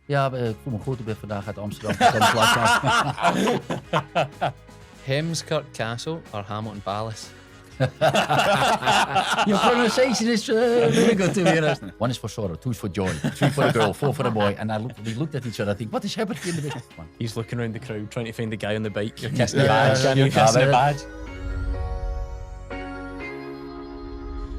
Ja, ik voel me goed. Ik ben vandaag uit Amsterdam gekomen. Heemskirk Castle or Hamilton Palace? Your pronunciation is really good, to be honest. One is for sorrow, two is for joy, three for a girl, four for a boy. And we looked at each other. I think, what is happening in the business? He's looking around the crowd trying to find the guy on the bike. You're kissing the badge. You're kissing the badge.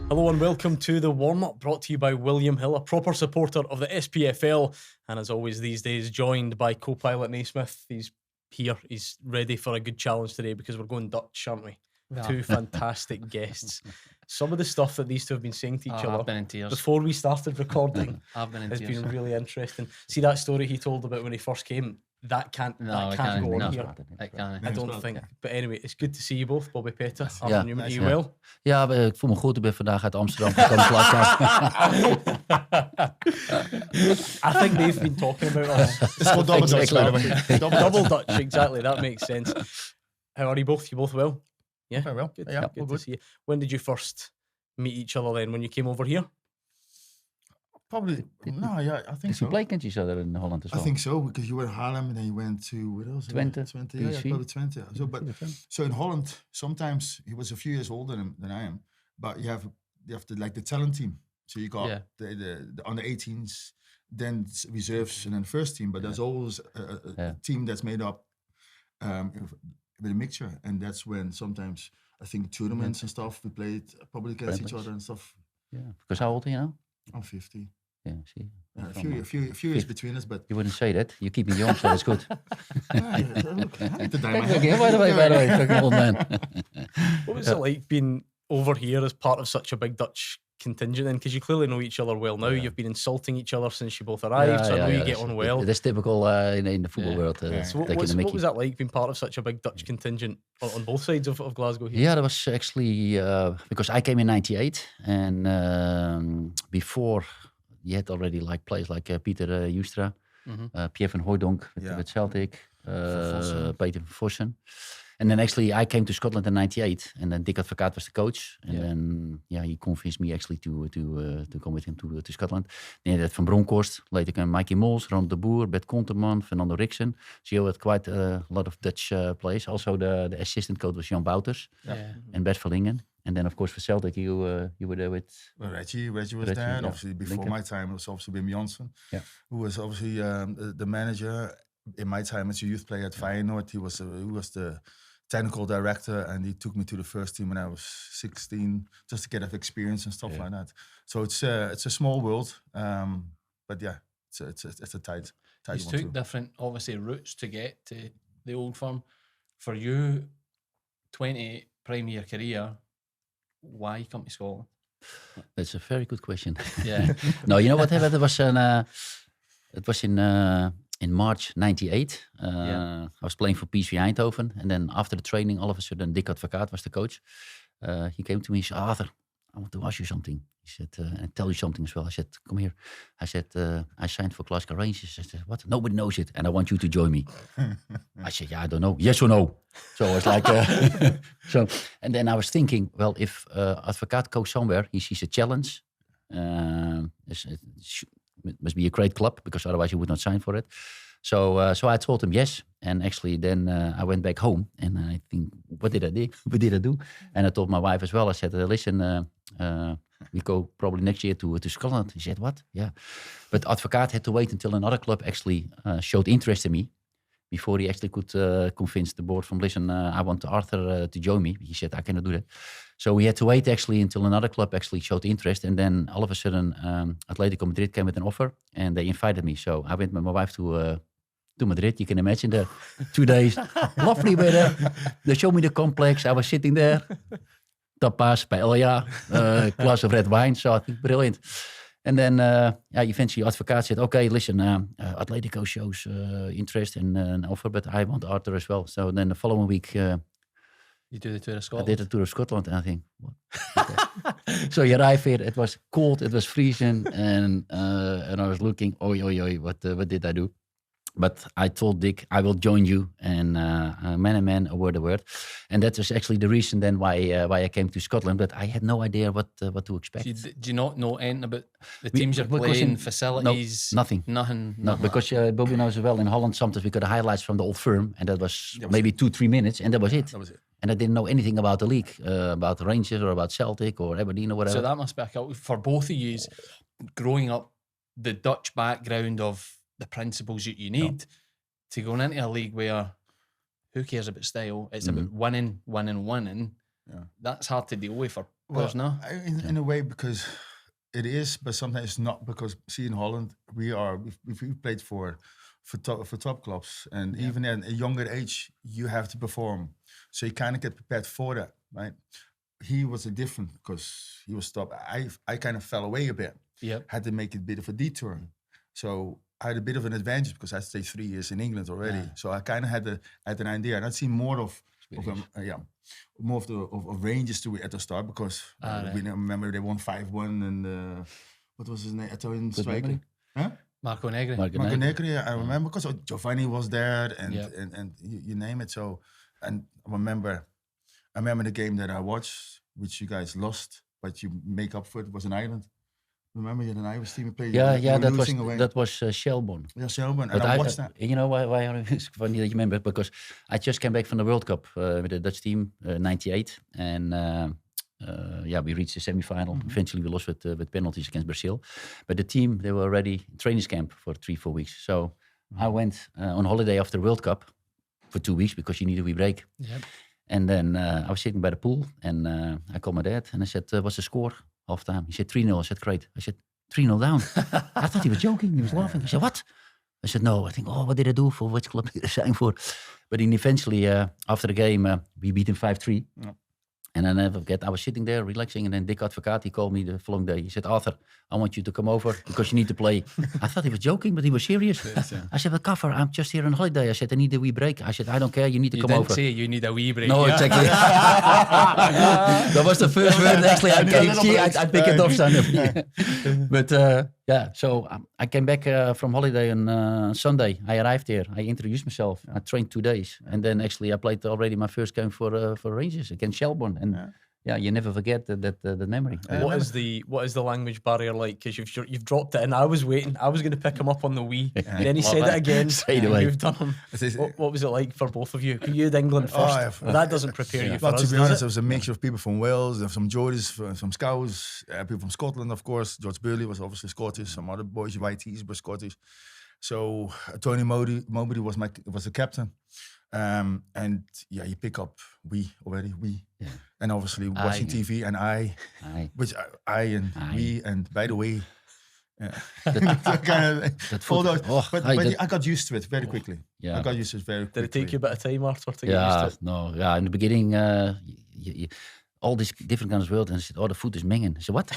Hello and welcome to the warm-up, brought to you by William Hill, a proper supporter of the SPFL, and as always these days joined by co-pilot Naismith. He's here, he's ready for a good challenge today because we're going Dutch, aren't we? Yeah. Two fantastic guests. Some of the stuff that these two have been saying to each other before we started recording has been really interesting. See that story he told about when he first came? That can't go on here. I don't think. But anyway, it's good to see you both, Bobby Petta, Arthur Numan. Are you well? Ja, ik voel me goed. Ik ben vandaag uit Amsterdam gekomen. I think they've been talking about us. It's called double Dutch, by the way. Double Dutch, exactly. That makes sense. How are you both? You both well? Yeah, very well. Good, good to see you. When did you first meet each other then? When you came over here? Probably, I think so. Did you play against each other in Holland as well? I think so, because you were in Haarlem and then you went to, what else? Twente. Yeah, probably Twente. So in Holland, sometimes he was a few years older than I am, but you have to like the talent team. So you got the under 18s, then reserves, and then first team. But there's always a team that's made up with a mixture, and that's when sometimes I think tournaments and stuff we played probably against each other and stuff. Yeah, because how old are you now? I'm 50. Yeah, see. A few years between us, but you wouldn't say that. You keep me young, so that's good. I need to dye my hair. By the way, fucking old man. What was it like being over here as part of such a big Dutch contingent then? Because you clearly know each other well now. You've been insulting each other since you both arrived, so I know you get on well. That's typical in the football world. So what was that like being part of such a big Dutch contingent on both sides of Glasgow here? Yeah, that was actually because I came in '98, and before you had already like players like Pieter Joustra, Pierre van Hooijdonk with Celtic, Peter van Vossen. And then actually I came to Scotland in '98, and then Dick Advocaat was the coach. And then he convinced me actually to come with him to Scotland. Then that Van Bronckhorst, later came Mikey Mols, Ron de Boer, Bert Konterman, Fernando Rixen. So you had quite a lot of Dutch players. Also the assistant coach was Jan Bouters and Bert Verlingen. And then of course for Celtic you were there with Reggie was there. And obviously before my time it was obviously Wim Jansen, who was obviously the manager. In my time as a youth player at Feyenoord, he was the technical director, and he took me to the first team when I was 16, just to get experience and stuff like that. So it's a small world, but yeah, it's a tight You took different, obviously, routes to get to the old firm. For you, 20 prime year career, why come to Scotland? That's a very good question. Yeah. No, you know what happened? It was in March '98. I was playing for PSV Eindhoven, and then after the training, all of a sudden, Dick Advocaat was the coach. He came to me and said, "Arthur, I want to ask you something." He said, "And tell you something as well." I said, "Come here." I said, "I signed for Glasgow Rangers." I said, "What? Nobody knows it, and I want you to join me." I said, "Yeah, I don't know. Yes or no?" So I was like, and then I was thinking, well, if Advocaat goes somewhere, he sees a challenge. It must be a great club, because otherwise he would not sign for it. So I told him yes, and actually then I went back home, and I think, what did I do? And I told my wife as well. I said, listen, we go probably next year to Scotland. He said, what? Yeah. But Advocaat had to wait until another club actually showed interest in me before he actually could convince the board from, listen, I want Arthur to join me. He said, I cannot do that. So we had to wait actually until another club actually showed interest. And then all of a sudden, Atletico Madrid came with an offer, and they invited me. So I went with my wife to Madrid. You can imagine the 2 days, lovely weather. They showed me the complex. I was sitting there, tapas, paella, glass of red wine. So I think brilliant. And then eventually Advocaat said, okay, listen, Atletico shows interest and an offer, but I want Arthur as well. So then the following week, you do the tour of Scotland. I did the tour of Scotland, and I think, what? Okay. So you arrive here, it was cold, it was freezing, and I was looking, what did I do? But I told Dick, I will join you, and man, a word. And that was actually the reason then why I came to Scotland. But I had no idea what to expect. Do you not know anything about the teams you're playing, facilities? No, nothing. No, because Bobby knows as well, in Holland sometimes we got the highlights from the old firm, and that was maybe 2-3 minutes, and that was it. And I didn't know anything about the league, about the Rangers or about Celtic or Aberdeen or whatever. So that must be for both of you, growing up, the Dutch background of the principles that you need to go into a league where who cares about style? It's about winning. Yeah. That's hard to deal with for players now. In a way, because it is, but sometimes it's not, because see, in Holland we played for top clubs, and even at a younger age you have to perform, so you kind of get prepared for that, right? He was different because he was top. I kind of fell away a bit. Had to make a bit of a detour, so I had a bit of an advantage because I stayed 3 years in England already. So I kind of had an idea, and I'd seen more of Rangers at the start, because we remember they won 5-1, and what was his name? Italian striker, huh? Marco Negri. Marco Negri. I remember because Giovanni was there, and you name it. So, and I remember the game that I watched, which you guys lost, but you make up for it. Was in Ireland. Remember, you and I was team playing. That was Shelbourne. Yeah, Shelbourne. And I watched that. You know why it's funny that you remember? Because I just came back from the World Cup with the Dutch team, '98, and we reached the semi-final. Eventually, we lost with penalties against Brazil. But the team, they were already in training camp for 3-4 weeks. So I went on holiday after the World Cup for 2 weeks because you needed a wee break. Yep. And then I was sitting by the pool, and I called my dad, and I said, "What's the score?" Half time. He said 3-0. I said, "Great." I said, 3-0 down. I thought he was joking. He was laughing. He said, "What?" I said, "No." I think, what did I do? For which club did I sign for? But then eventually, after the game, we beat him 5-3. Yeah. And I never forget, I was sitting there relaxing, and then Dick Advocaat, he called me the following day. He said, "Arthur, I want you to come over because you need to play." I thought he was joking, but he was serious. I said, "Well, Kaffer, I'm just here on holiday." I said, "I need a wee break." I said, "I don't care, you need to come over." You didn't say you need a wee break. No, exactly. That was the first word, actually. I pick it up, son. But so I came back from holiday on Sunday. I arrived here. I introduced myself. I trained 2 days. And then actually I played already my first game for Rangers against Shelbourne. And you never forget that memory. What is the language barrier like? Because you've dropped it, and I was waiting. I was going to pick him up on the wee. And then he said it again. Straight away. You've done him. What was it like for both of you? You had England first. That doesn't prepare you for us, to be honest, it was a mixture of people from Wales, some Geordies, some Scouse, people from Scotland, of course. George Burley was obviously Scottish. Some other boys, YTs, were Scottish. So Tony Mowbray was the captain. And you pick up we, and obviously watching TV, and we, and by the way, I got used to it very quickly. I got used to it very quickly. Did it take you a bit of time, Arthur, to get used to it? No, in the beginning, all these different kinds of world, and I said, the food is mengen. I said, what?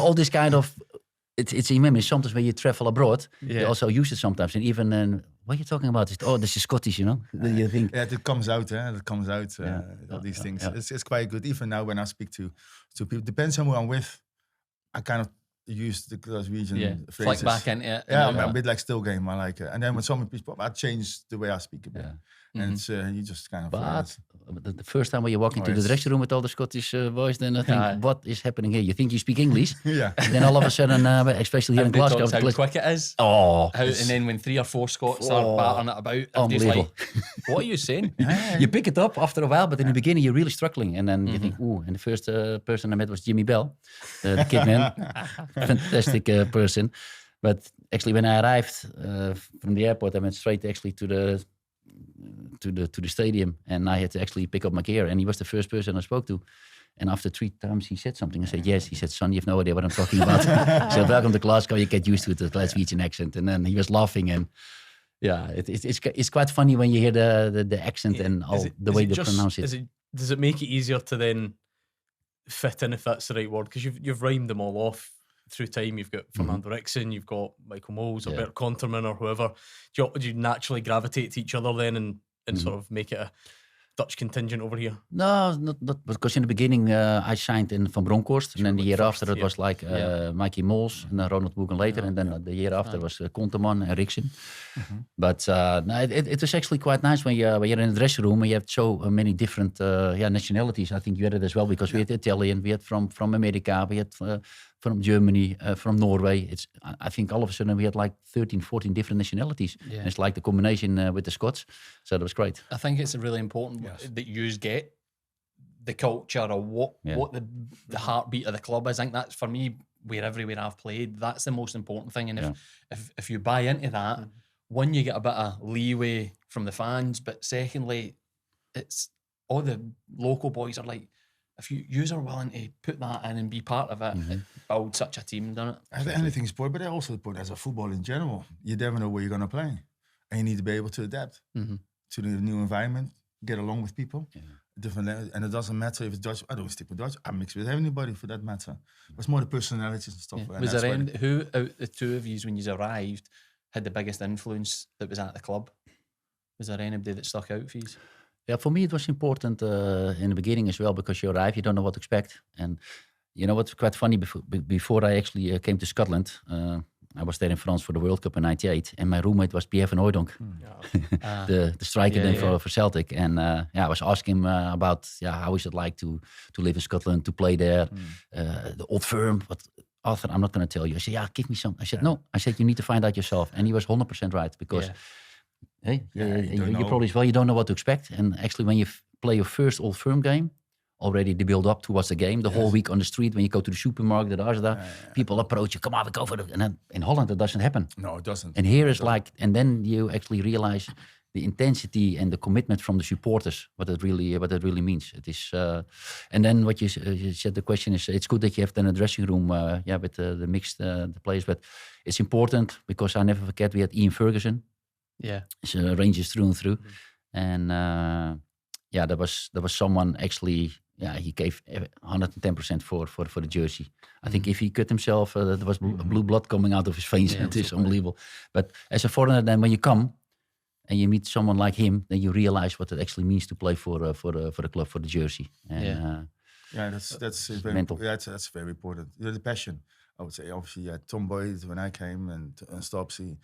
All this kind of. It's you remember sometimes when you travel abroad, you also use it sometimes, and even what are you talking about? This is Scottish, Then you think, it comes out, all these things. It's quite good. Even now, when I speak to people, depends on who I'm with, I kind of use the Glaswegian phrases. Flick back into it. I'm a bit like still game. I like it. And then when some people, I change the way I speak a bit. And it's you just kind of. But the first time when you walk into the dressing room with all the Scottish boys, then I think, what is happening here? You think you speak English, and then all of a sudden, especially here in Glasgow, how quick it is. And then when 3 or 4 Scots are battering it about, unbelievable. Like, what are you saying? You pick it up after a while, but in the beginning you're really struggling, and then you think, and the first person I met was Jimmy Bell, the kid man, fantastic person. But actually, when I arrived from the airport, I went straight actually to the stadium, and I had to actually pick up my gear, and he was the first person I spoke to. And after 3 times he said something. I said, yes. He said, son, you have no idea what I'm talking about. He said, welcome to Glasgow, you get used to the Glaswegian accent. And then he was laughing, and it's quite funny when you hear the accent and the way they pronounce it. Does it make it easier to then fit in, if that's the right word? Because you've rhymed them all off through time. You've got Fernando Rickson, you've got Michael Moles, or Bert Conterman, or whoever. Do you naturally gravitate to each other then and sort of make it Dutch contingent over here? No, not because in the beginning I signed in Van Bronckhorst, and then the year after it was like Mikey Mols and Ronald Boeken later, and then the year after was Konteman and Riksen. But no, it was actually quite nice when you're in the dressing room and you have so many different nationalities. I think you had it as well because we had Italian, we had from America, we had from Germany, from Norway. I think all of a sudden we had like 13, 14 different nationalities. Yeah. And it's like the combination with the Scots. So that was great. I think it's really important that you get the culture of what the heartbeat of the club is. I think that's, for me, everywhere I've played, that's the most important thing. And if you buy into that, one, you get a bit of leeway from the fans, but secondly, it's all the local boys are like, if you are willing to put that in and be part of it, it builds such a team, doesn't it? I think anything's sport, but I also put as a football in general, you never know where you're going to play. And you need to be able to adapt to the new environment, get along with people, different, and it doesn't matter if it's Dutch. I don't stick with Dutch. I mix with anybody for that matter. It's more the personalities and stuff. Yeah. Was there who out the two of you, when you arrived, had the biggest influence that was at the club? Was there anybody that stuck out for you? Yeah, for me it was important in the beginning as well, because you arrive, you don't know what to expect. And you know what's quite funny, before I actually came to Scotland, I was there in France for the World Cup in '98, and my roommate was Pierre van Hooijdonk, the striker for Celtic. And I was asking him about how is it like to live in Scotland, to play there, the old firm. But Arthur, I'm not going to tell you. I said, give me some. I said, no. I said, you need to find out yourself. And he was 100% right, because you probably as well, you don't know what to expect. And actually, when you play your first Old Firm game, already the build up towards the game, the whole week on the street, when you go to the supermarket, people approach you, come on, we go for it. And then in Holland, it doesn't happen. No, it doesn't. And here is like, and then you actually realize the intensity and the commitment from the supporters, what it really means. It is, and then what you said, the question is, it's good that you have then a dressing room, with the mixed the players, but it's important because I never forget we had Ian Ferguson. Yeah, he's Rangers through and through, and there was someone actually. Yeah, he gave 110% for the jersey. I think if he cut himself, there was blue blood coming out of his veins. It is unbelievable. But as a foreigner, then when you come and you meet someone like him, then you realize what it actually means to play for the club, for the jersey. And, that's very mental. That's very important. The passion, I would say. Obviously, Tom Boyd when I came, and Stopsy,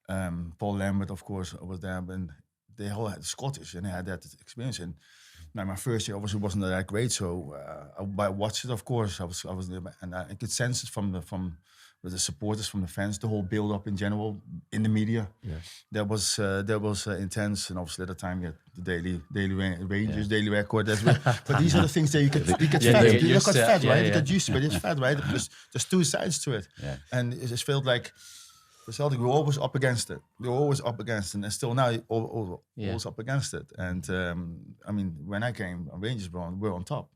Paul Lambert, of course, was there, and they all had Scottish and they had that experience. And now my first year obviously wasn't that great, so I watched it. Of course, I was there, and I could sense it from the supporters, from the fans, the whole build up in general in the media. Yes, that was intense, and obviously at the time you had the daily wages, daily record as well. But these are the things that you get fed. You got fed, right? You get used to it. It's fed, right? There's two sides to it, and it just felt like. The Celtic were always up against it. They were always up against it, and still now always up against it. And I mean, when I came, Rangers were on top,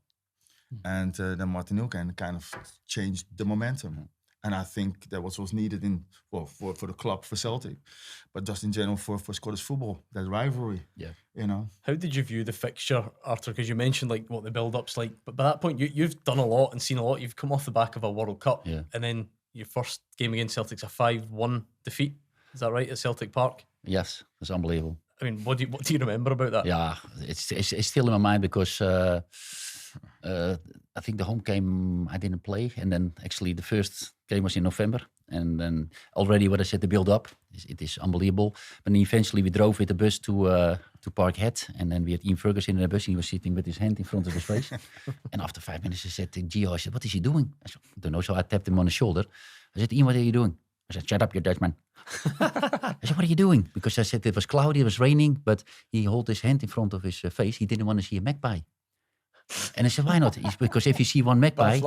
and then Martin Numan kind of changed the momentum. And I think that was needed for the club, for Celtic, but just in general for Scottish football, that rivalry. Yeah, you know. How did you view the fixture, Arthur? Because you mentioned like what the build-up's like, but by that point you've done a lot and seen a lot. You've come off the back of a World Cup, and then. Your first game against Celtic's a 5-1 defeat. Is that right, at Celtic Park? Yes, it's unbelievable. I mean, what do you remember about that? Yeah, it's still in my mind because I think the home game I didn't play, and then actually the first game was in November, and then already what I said, the build up, it is unbelievable. But then eventually we drove with the bus to Parkhead, and then we had Ian Ferguson in the bus, and he was sitting with his hand in front of his face. And after 5 minutes I said to Gio, I said, what is he doing? I said, I don't know, so I tapped him on the shoulder. I said, Ian, what are you doing? I said, shut up, you Dutchman. I said, what are you doing? Because I said it was cloudy, it was raining, but he held his hand in front of his face. He didn't want to see a magpie. And I said, why not? Because if you see one magpie, I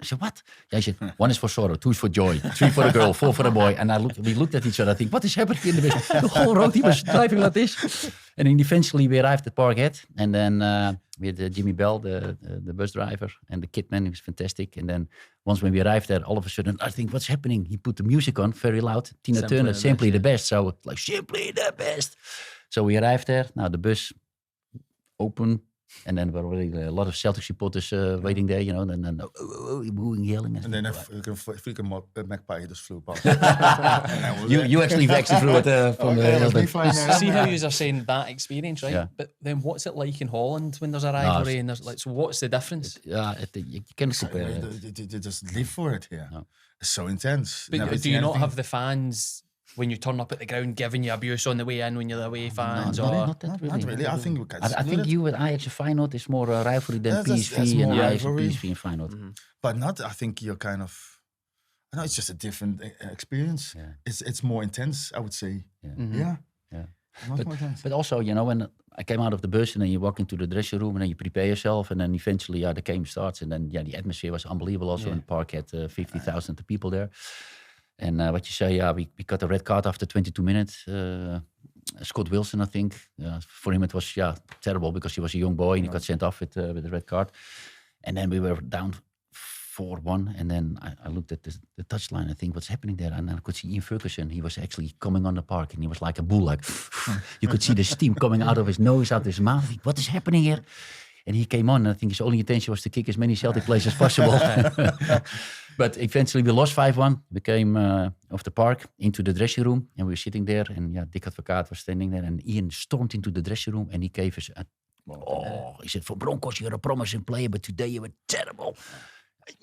said, what? Yeah, I said, 1 is for sorrow, 2 is for joy, 3 for a girl, 4 for a boy. And we looked at each other, I think, what is happening in the bus? The whole road he was driving like this. And then eventually we arrived at Parkhead, and then we had Jimmy Bell, the bus driver, and the kitman. He was fantastic. And then once when we arrived there, all of a sudden, I think, what's happening? He put the music on very loud. Tina Turner, Simply the Best. So like, Simply the Best. So we arrived there. Now the bus open. And then there were already a lot of Celtic supporters waiting there, and then booing, yelling. And then a freaking magpie just flew past. You actually vexed through it from See how you are saying that experience, right? Yeah. But then what's it like in Holland when there's a rivalry and there's like, so what's the difference? You can compare it. They just live for it here. No. It's so intense. But do you not have the fans when you turn up at the ground giving you abuse on the way in when you're the away fans? Not really. I think I think you with Ajax and Feyenoord is more a rivalry than PSV and Ajax and PSV and Feyenoord. Mm-hmm. But not, I think you're kind of, I know it's just a different experience. Yeah. It's more intense, I would say. Yeah. Mm-hmm. Yeah. But also, when I came out of the bus and then you walk into the dressing room and then you prepare yourself and then eventually the game starts and then the atmosphere was unbelievable also in the park had 50,000 people there. And what you say, we got a red card after 22 minutes. Scott Wilson, I think. For him it was terrible because he was a young boy and he got sent off with a red card. And then we were down 4-1. And then I looked at the touchline, I think, what's happening there? And then I could see Ian Ferguson. He was actually coming on the park and he was like a bull. Like you could see the steam coming out of his nose, out of his mouth. I think, what is happening here? And he came on, and I think his only intention was to kick as many Celtic players as possible. But eventually we lost 5-1. We came off the park into the dressing room, and we were sitting there, and Dick Advocaat was standing there, and Ian stormed into the dressing room, and he gave us he said, for Broncos, you're a promising player, but today you were terrible.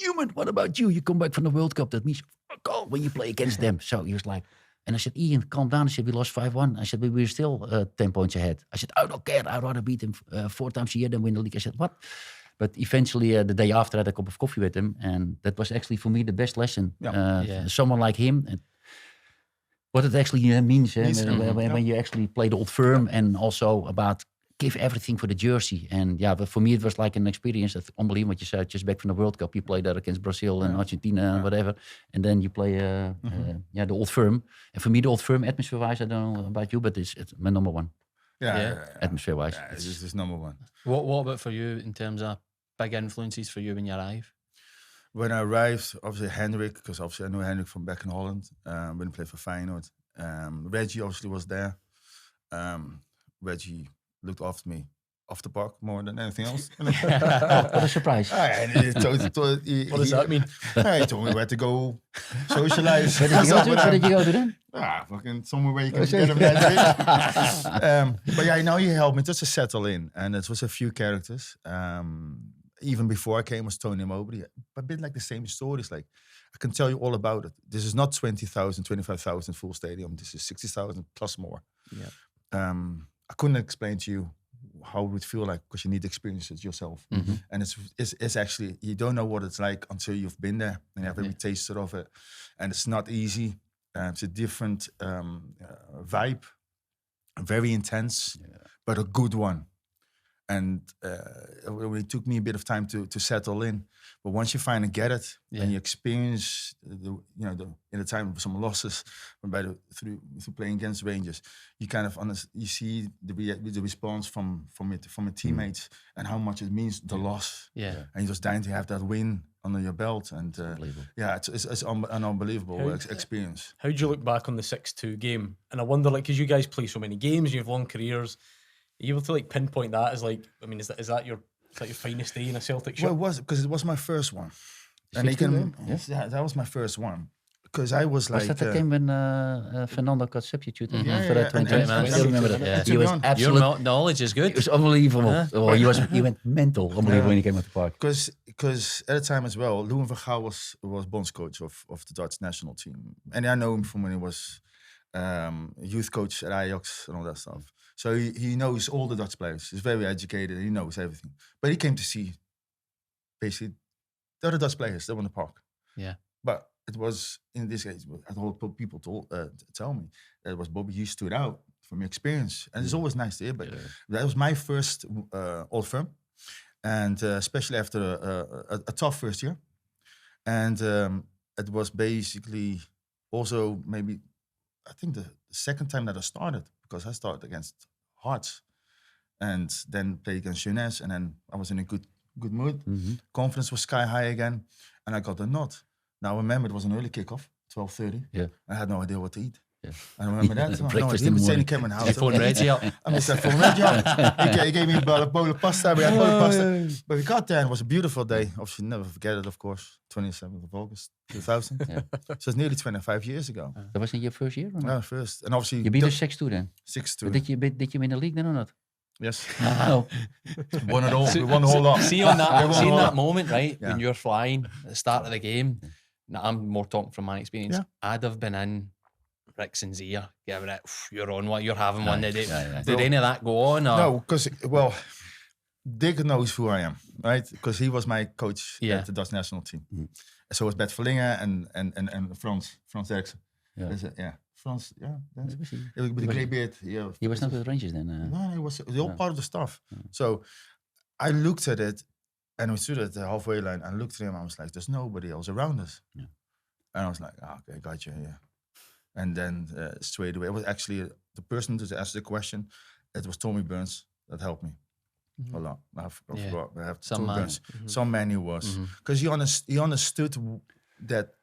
Numan, what about you? You come back from the World Cup. That means fuck all when you play against them. So he was like, and I said, Ian, calm down. I said, we lost 5-1. I said, we were still 10 points ahead. I said, I don't care. I'd rather beat him 4 times a year than win the league. I said, what? But eventually, the day after, I had a cup of coffee with him. And that was actually, for me, the best lesson. Someone like him. And what it actually means when you actually play the Old Firm and also about give everything for the jersey. And but for me, it was like an experience. That's unbelievable what you said, just back from the World Cup. You play there against Brazil and Argentina and whatever. And then you play the Old Firm. And for me, the Old Firm, atmosphere-wise, I don't know about you, but it's my number one. Atmosphere-wise. It's number one. What about for you in terms of big influences for you when you arrive? When I arrived, obviously Hendrik, because obviously I know Hendrik from back in Holland, when he played for Feyenoord. Reggie obviously was there. Reggie looked after me off the park more than anything else. What a surprise. What does that mean? He told me where to go socialize. Where did you go to then? Fucking somewhere where you can get a nice but now he helped me just to settle in. And it was a few characters. Even before I came was Tony Mowbray. A bit like the same stories. Like I can tell you all about it. This is not 20,000, 25,000 full stadium. This is 60,000 plus more. Yeah. I couldn't explain to you how it would feel like because you need to experience it yourself. Mm-hmm. And it's actually, you don't know what it's like until you've been there and you have every taster of it. And it's not easy. It's a different vibe, very intense, but a good one. And it took me a bit of time to settle in. But once you finally get it and you experience in the time of some losses through playing against Rangers, you kind of you see the response from your teammates and how much it means the loss. Yeah, and you're just dying to have that win under your belt, and it's an unbelievable experience. How do you look back on the 6-2 game? And I wonder, like, because you guys play so many games, you have long careers. Are you able to pinpoint that as like? I mean, is that your finest day in a Celtic shirt? Well, it was because it was my first one, and that was my first one because I was like. Was that the game when Fernando got substituted for that 20 minutes? I still remember that. Yeah. He was absolute. Your knowledge is good. It was unbelievable. Oh, he went mental. Unbelievable when he came at the park. Because at the time as well, Louis van Gaal was bondscoach of the Dutch national team, and I know him from when he was youth coach at Ajax and all that stuff. So he knows all the Dutch players. He's very educated. He knows everything. But he came to see basically the other Dutch players that were in the park. Yeah. But it was, in this case, I told people tell me that it was Bobby. You stood out from your experience. And it's always nice to hear. But that was my first Old Firm. And especially after a tough first year. And it was basically also maybe, I think the second time that I started, because I started against Hearts and then played against Jeunesse, and then I was in a good mood. Mm-hmm. Confidence was sky high again, and I got the nod. Now remember, it was an early kickoff, 12:30. Yeah, I had no idea what to eat. I remember that. No, Breakfast he in the was saying he morning. came in the house. Your phone ready up. I missed that phone ready up. He gave me a bowl of pasta. We had bowl of pasta. But we got there and it was a beautiful day. Obviously, never forget it, of course. 27th of August, 2000. So it's nearly 25 years ago. That was in your first year? Or not? Yeah, first. And obviously... You beat us 6-2 then? 6-2. But did you win the league then or not? Yes. No. Won it all. We won the whole lot. See on that, won see in all that lot. moment, right, Yeah. when you're flying at the start of the game. Now I'm more talking from my experience. Yeah. I'd have been in Rickson's ear, giving it, you're on one, you're having one. Did yeah. any of that go on? Or? No, because, well, Dick knows who I am, right? Because he was my coach at the Dutch national team. So was Bert Verlingen and Frans Derksen. Frans, that's with the grey beard. Yeah, He was not with Rangers then? No, he was all part of the staff. So I looked at it and we stood at the halfway line and looked at him. I was like, there's nobody else around us. And I was like, okay, gotcha, yeah. And then straight away, it was actually the person to ask the question. It was Tommy Burns that helped me a lot. I forgot. I have Some Tommy man. Burns. Some man he was. Because he understood that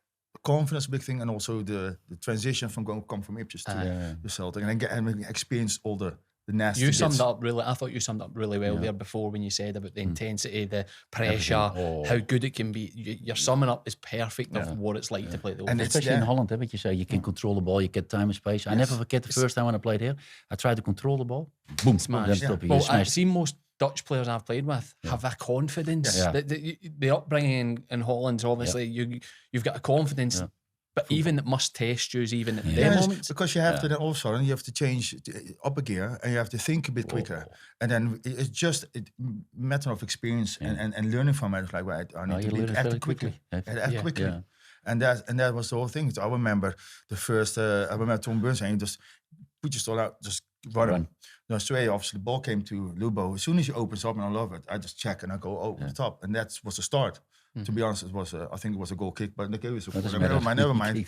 confidence, big thing, and also the transition from come from Ipswich to Celtic, and experienced all the nasty You summed bits. up really. I thought you summed up really well there before when you said about the intensity, the pressure, how good it can be. Your summing up is perfect of what it's like to play the. And especially in Holland, what you say, you can control the ball, you get time and space. I never forget the first time when I played here. I tried to control the ball, boom, Smash. then stop you. Well, Smash. I've seen most Dutch players I've played with have that confidence. The upbringing in Holland's obviously you've got a confidence. But even it must test you, even at them moments. Because you have to then all of a sudden you have to change up a gear and you have to think a bit quicker. And then it's just a matter of experience and learning from it. It's like, right, I need to act quickly. Act quickly. And that was the whole thing. So I remember the first, I remember Tom Burns saying, just put your stall out, just run. No, straight, obviously the ball came to Lubo. As soon as he opens up, and I love it, I just check and I go over the top. And that was the start. To be honest, it was I think it was a goal kick, but never mind.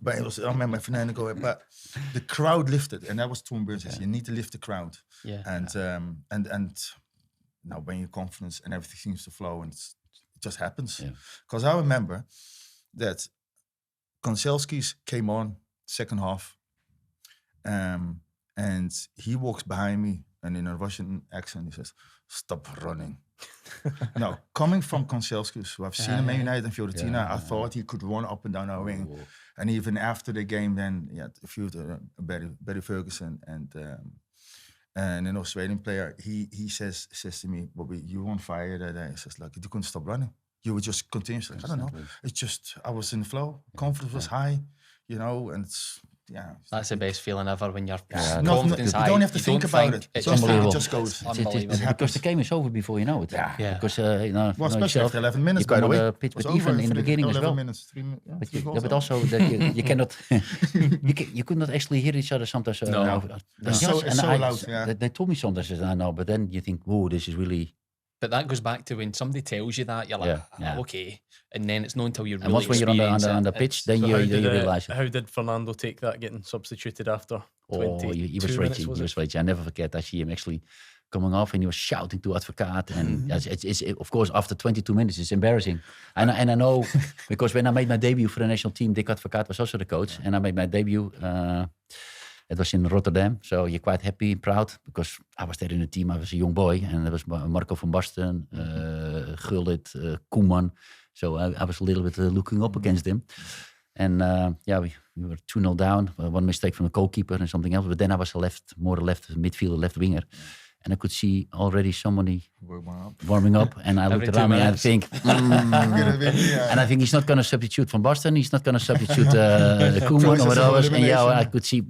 But it was, I remember Fernando going, but the crowd lifted, and that was Tom Burns says, you need to lift the crowd. And now when you're confident and everything seems to flow, and it just happens. Because I remember that Konselski's came on second half, and he walks behind me, and in a Russian accent he says, "Stop running." Now, coming from Konselski's, who I've seen him in United and Fiorentina, I thought he could run up and down our wing. And even after the game, then a few Barry Ferguson and an Australian player, he says to me, "Bobby, you were on fire that day." He says, "Like, you couldn't stop running. You were just continuously." I don't know. It's just I was in the flow. Confidence was high, and it's. Yeah, that's the best feeling ever when your confidence high. You don't have to think about it. It's unbelievable. It just goes. Because the game is over before you know it. Because well, especially after 11 minutes, by the way. Pitch, but even in the beginning as well. But also that you cannot, you could not actually hear each other sometimes. It's so loud. They told me sometimes, I know, but then you think, "Whoa, this is really." But that goes back to when somebody tells you that, you're like, okay. And then it's not until you really once when you're on the pitch, then you realise it. How did Fernando take that, getting substituted after 20 he was raging. He was raging. I never forget. I see him actually coming off and he was shouting to Advocaat. And it's of course, after 22 minutes, it's embarrassing. And I know, because when I made my debut for the national team, Dick Advocaat was also the coach. And I made my debut... it was in Rotterdam, so you're quite happy, proud, because I was there in the team. I was a young boy, and there was Marco van Basten, Gullit, Koeman. So I was a little bit looking up against him. And we were 2-0 down, one mistake from the goalkeeper and something else. But then I was more left midfielder, left winger. And I could see already somebody warming up. And I looked around me and I think, and I think he's not going to substitute Van Basten. He's not going to substitute Koeman or whatever. And I could see.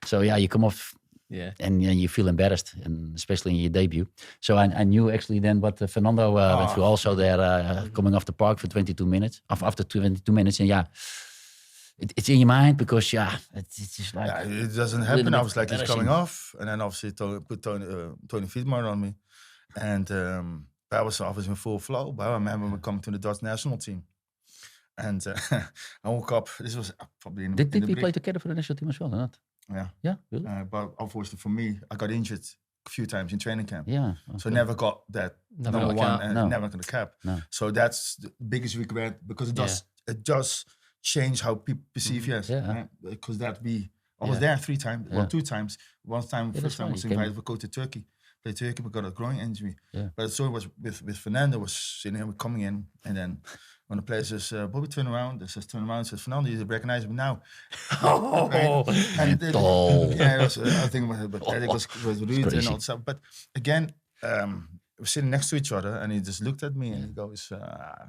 So you come off and you feel embarrassed, and especially in your debut. So I knew actually then what Fernando went through also there, coming off the park for 22 minutes, after 22 minutes. And it's in your mind because it's just like it doesn't happen. I was like, he's coming off, and then obviously put Tony Fiedmar on me, and I was in full flow. But I remember we come to the Dutch national team, and I woke up. This was probably in did we play together for the national team as well or not? Yeah, really? But unfortunately for me, I got injured a few times in training camp. Yeah, so I never got that number one, and never got a cap. No. So that's the biggest regret, because it does change how people perceive yes. Because I was there 3 times, well 2 times. One time, first time I was invited to go to Turkey. Play Turkey, but got a groin injury. Yeah. But so it was with Fernando was sitting here, coming in, and then when the player says, Bobby, turn around. It says, turn around. Says, Fernando, you recognize him now. And it was, I think it was rude and all stuff. But again, we're sitting next to each other, and he just looked at me and he goes, I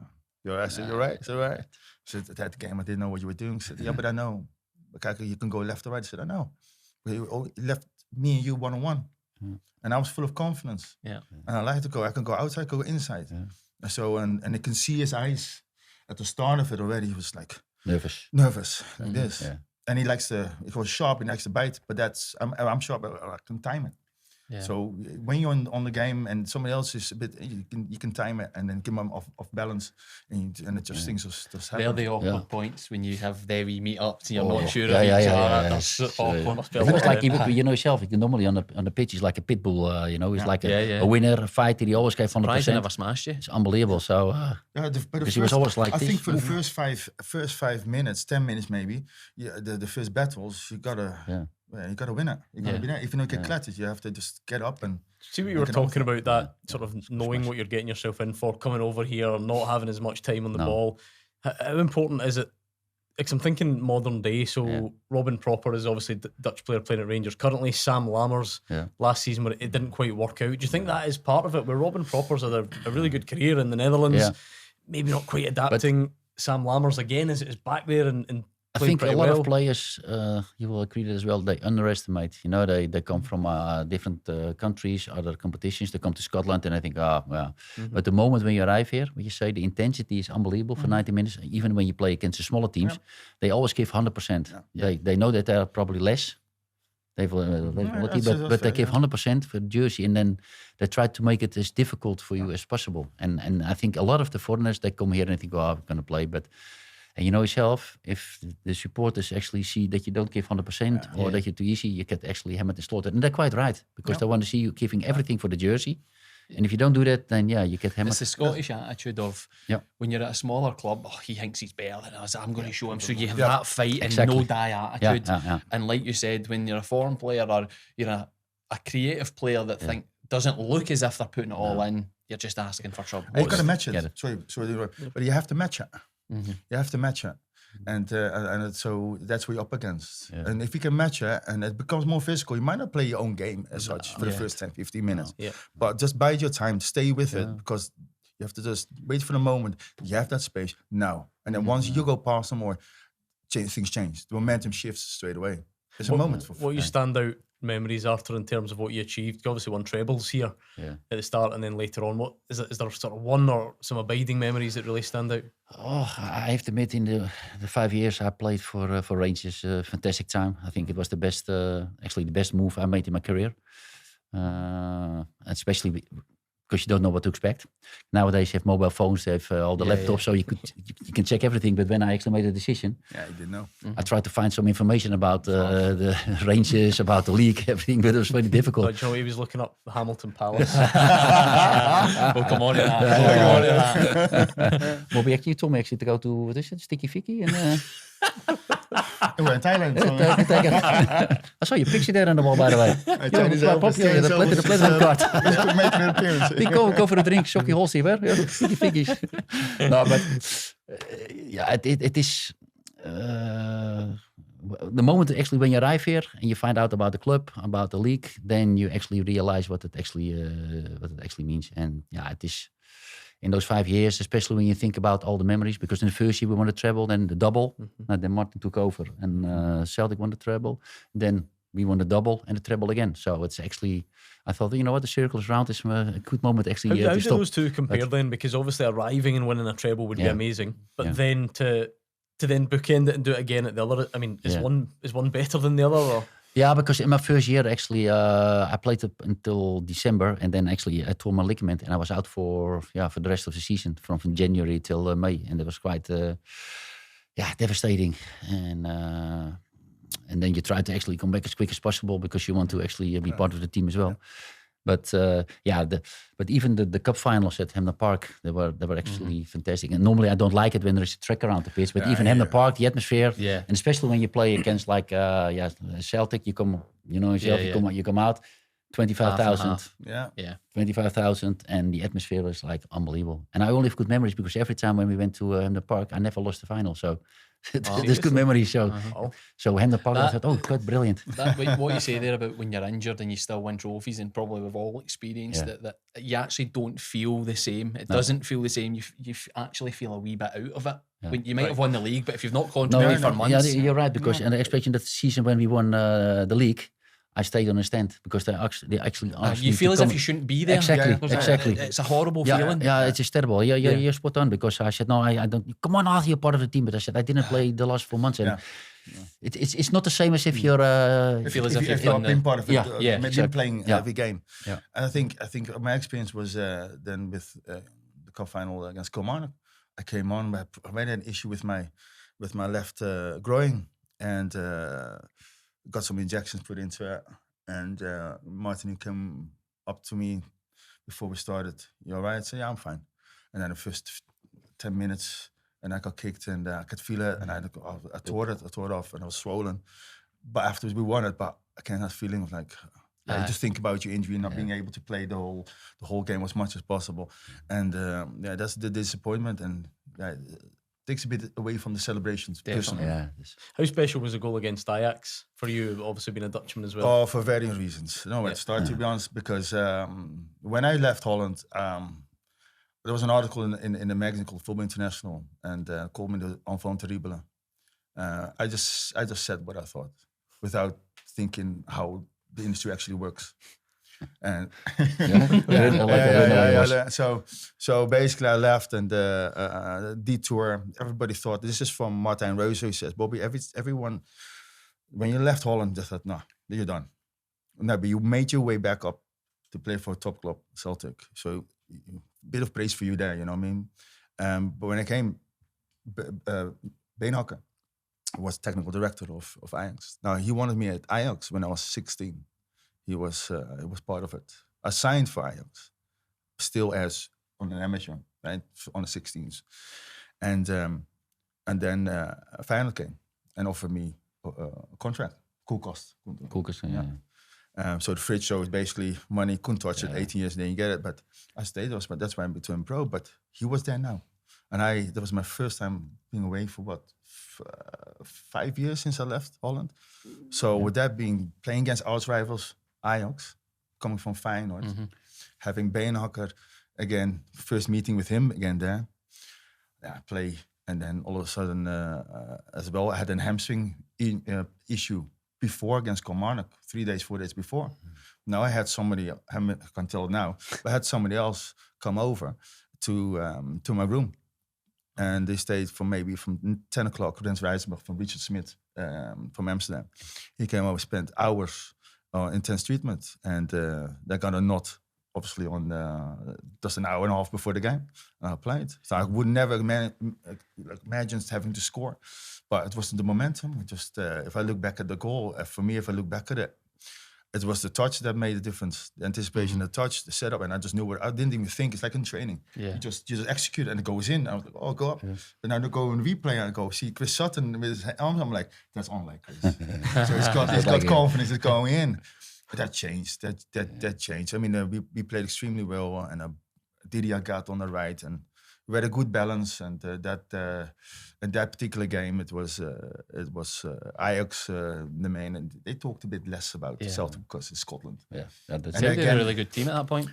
said, you're right. It's all right. I said, at that game, I didn't know what you were doing. I said, yeah, but I know. You can go left or right. I said, I know. But he left me and you one-on-one. And I was full of confidence. Yeah. And I like to go. I can go outside, I can go inside. Yeah. So, and I can see his eyes at the start of it already. He was like nervous, like this. Yeah. And he was sharp. He likes to bite. But I'm sharp. I can time it. Yeah. So when you're on the game and somebody else is a bit, you can time it and then give them off balance, and it just things just happen. They're the awkward points when you have the wee meet-ups and you're not sure of each other. That's awkward. It's like you know yourself. You can normally on the pitch, he's like a pit bull. He's like a winner, a fighter. He always gave 100%. Never smashed you. It's unbelievable. So because he was always like I this. think for the first 5 minutes, 10 minutes maybe, the first battles you gotta. Yeah, you got to win it. You got to be there. If you don't get clattered, you have to just get up and. See what you were talking about, that sort of knowing what you're getting yourself in for, coming over here, not having as much time on the ball. How important is it? Because I'm thinking modern day. So Robin Propper is obviously a Dutch player playing at Rangers. Currently, Sam Lammers last season, where it didn't quite work out. Do you think that is part of it? Where Robin Propper's had a really good career in the Netherlands, maybe not quite adapting. But Sam Lammers again is back there and I think a lot of players, you will agree as well, they underestimate. They come from different countries, other competitions. They come to Scotland and I think, But the moment when you arrive here, when you say the intensity is unbelievable for 90 minutes, even when you play against the smaller teams, they always give 100%. Yeah. They know that they're probably less. They've but they give 100% for the jersey, and then they try to make it as difficult for you as possible. And I think a lot of the foreigners, they come here and think, I'm going to play, but... And you know yourself, if the supporters actually see that you don't give 100% or that you're too easy, you get actually hammered and slaughtered. And they're quite right, because they want to see you giving everything for the jersey. And if you don't do that, then you get hammered. It's the Scottish attitude of when you're at a smaller club, he thinks he's better than us, I'm going to show him. So you have that fight and no die attitude. And like you said, when you're a foreign player or you're a creative player that doesn't look as if they're putting it all in, you're just asking for trouble. You've got to match it. Sorry, but you have to match it. You have to match it, and so that's what you're up against. And if you can match it and it becomes more physical, you might not play your own game as such for the first 10, 15 minutes. But just bide your time, stay with it, because you have to just wait for the moment. You have that space now, and then once you go past them, or things change. The momentum shifts straight away. There's a moment for what you stand out memories, Arthur, in terms of what you achieved. You obviously won trebles here at the start, and then later on. What is there sort of one or some abiding memories that really stand out? I have to admit, in the 5 years I played for Rangers, fantastic time. I think it was the best, actually the best move I made in my career, especially because you don't know what to expect. Nowadays you have mobile phones, they have all the laptops, so you can check everything. But when I actually made a decision, you didn't know. I tried to find some information about the Rangers, about the league, everything, but it was very difficult. But you know, he was looking up Hamilton Palace. We'll come on to that. Bobby, actually, you told me to go to, what is it, Sticky Vicky? And, we're in Thailand. I saw your picture there on the wall, by the way. Quite popular, the platinum card. Making an appearance. We go for a drink, Shocky Holsey, where? Sticky Vickies. No, but it is the moment actually when you arrive here and you find out about the club, about the league, then you actually realize what it actually means. And it is. In those 5 years, especially when you think about all the memories, because in the first year we won the treble, then the double, then Martin took over, and Celtic won the treble, then we won the double and the treble again. So it's actually, I thought, you know what, the circle is round. It's a good moment actually. How do those two compare then? Because obviously arriving and winning a treble would be amazing, but then to then bookend it and do it again at the other, I mean, is one better than the other? Or? Yeah, because in my first year, actually, I played up until December, and then actually I tore my ligament, and I was out for the rest of the season, from January till May, and it was quite, devastating. And then you try to actually come back as quick as possible because you want to actually be part of the team as well. But but even the cup finals at Hemner Park, they were actually fantastic. And normally I don't like it when there is a track around the pitch, but even Hemner Park, the atmosphere, and especially when you play against like Celtic, you come out 25,000, 25,000, and the atmosphere is like unbelievable. And I only have good memories because every time when we went to Hemner Park, I never lost the final. So. There's good memories. So Hemner Park, I thought, quite brilliant. What you say there about when you're injured and you still win trophies, and probably we've all experienced that you actually don't feel the same. It doesn't feel the same. You actually feel a wee bit out of it. When you might have won the league, but if you've not contributed for months, you're right. Because and especially in the season when we won the league, I stayed on the stand because they actually asked you me feel to as come. if you shouldn't be there. Exactly. It's a horrible feeling. Yeah, it's just terrible. You're spot on because I said no, I don't. Come on, Arthur, you're part of the team, but I said I didn't play the last 4 months, and it's not the same as if you're. Feel as if you've been part of it. Maybe playing every game. Yeah. And I think my experience was then with the cup final against Kilmarnock. I came on, I had an issue with my left groin, and got some injections put into it. And Martin came up to me before we started. You all right? I said, yeah, I'm fine. And then the first 10 minutes, and I got kicked, and I could feel it, and I tore it off, and I was swollen. But afterwards, we won it, but I can't have that feeling of like, you just think about your injury, not being able to play the whole game as much as possible. And that's the disappointment, and takes a bit away from the celebrations. Personally. Yeah. How special was the goal against Ajax for you? Obviously being a Dutchman as well. Oh, for various reasons. No, it started to be honest because when I left Holland, there was an article in the magazine called Football International, and called me the enfant terrible. I just said what I thought without thinking how the industry actually works. And so basically I left, and detour. Everybody thought this is from Martin Rosa, who says, Bobby, everyone when you left Holland, they thought, no, you're done. No, but you made your way back up to play for a top club, Celtic. So a bit of praise for you there, you know what I mean? But when I came, Beenhakker was technical director of Ajax. Now he wanted me at Ajax when I was 16. He was part of it. I signed for Ajax, still as on an amateur, right, on the 16s, and then Feyenoord came and offered me a contract, koelkast. So the fridge show is basically money, couldn't touch it, 18 years, and then you get it. But I stayed, but that's why I became pro. But he was there now, and that was my first time being away for 5 years since I left Holland. So with that being playing against arch rivals. Ajax, coming from Feyenoord, having Beenhakker again, first meeting with him again there. Play, and then all of a sudden as well, I had a hamstring issue before against Kilmarnock, 3 days, 4 days before. Now I had somebody, I can't tell now, but I had somebody else come over to my room. And they stayed from 10 o'clock, Rens Rijsberg from Richard Smith from Amsterdam. He came over, spent hours intense treatment, and they got a knot, obviously, on just an hour and a half before the game. I played. So I would never imagine having to score, but it wasn't the momentum. Just if I look back at the goal, for me, if I look back at it, it was the touch that made the difference. The anticipation, the touch, the setup, and I just knew I didn't even think. It's like in training. Yeah. You just execute and it goes in. I was like, oh, go up. Yeah. And now I go and replay and I go see Chris Sutton with his arms. I'm like, that's on like Chris. So he's got confidence. It's going in. But that changed. That changed. I mean, we played extremely well, and Didier got on the right, and we had a good balance. And in that particular game, it was Ajax the main, and they talked a bit less about Celtic because it's Scotland. Yeah, they had a really good team at that point.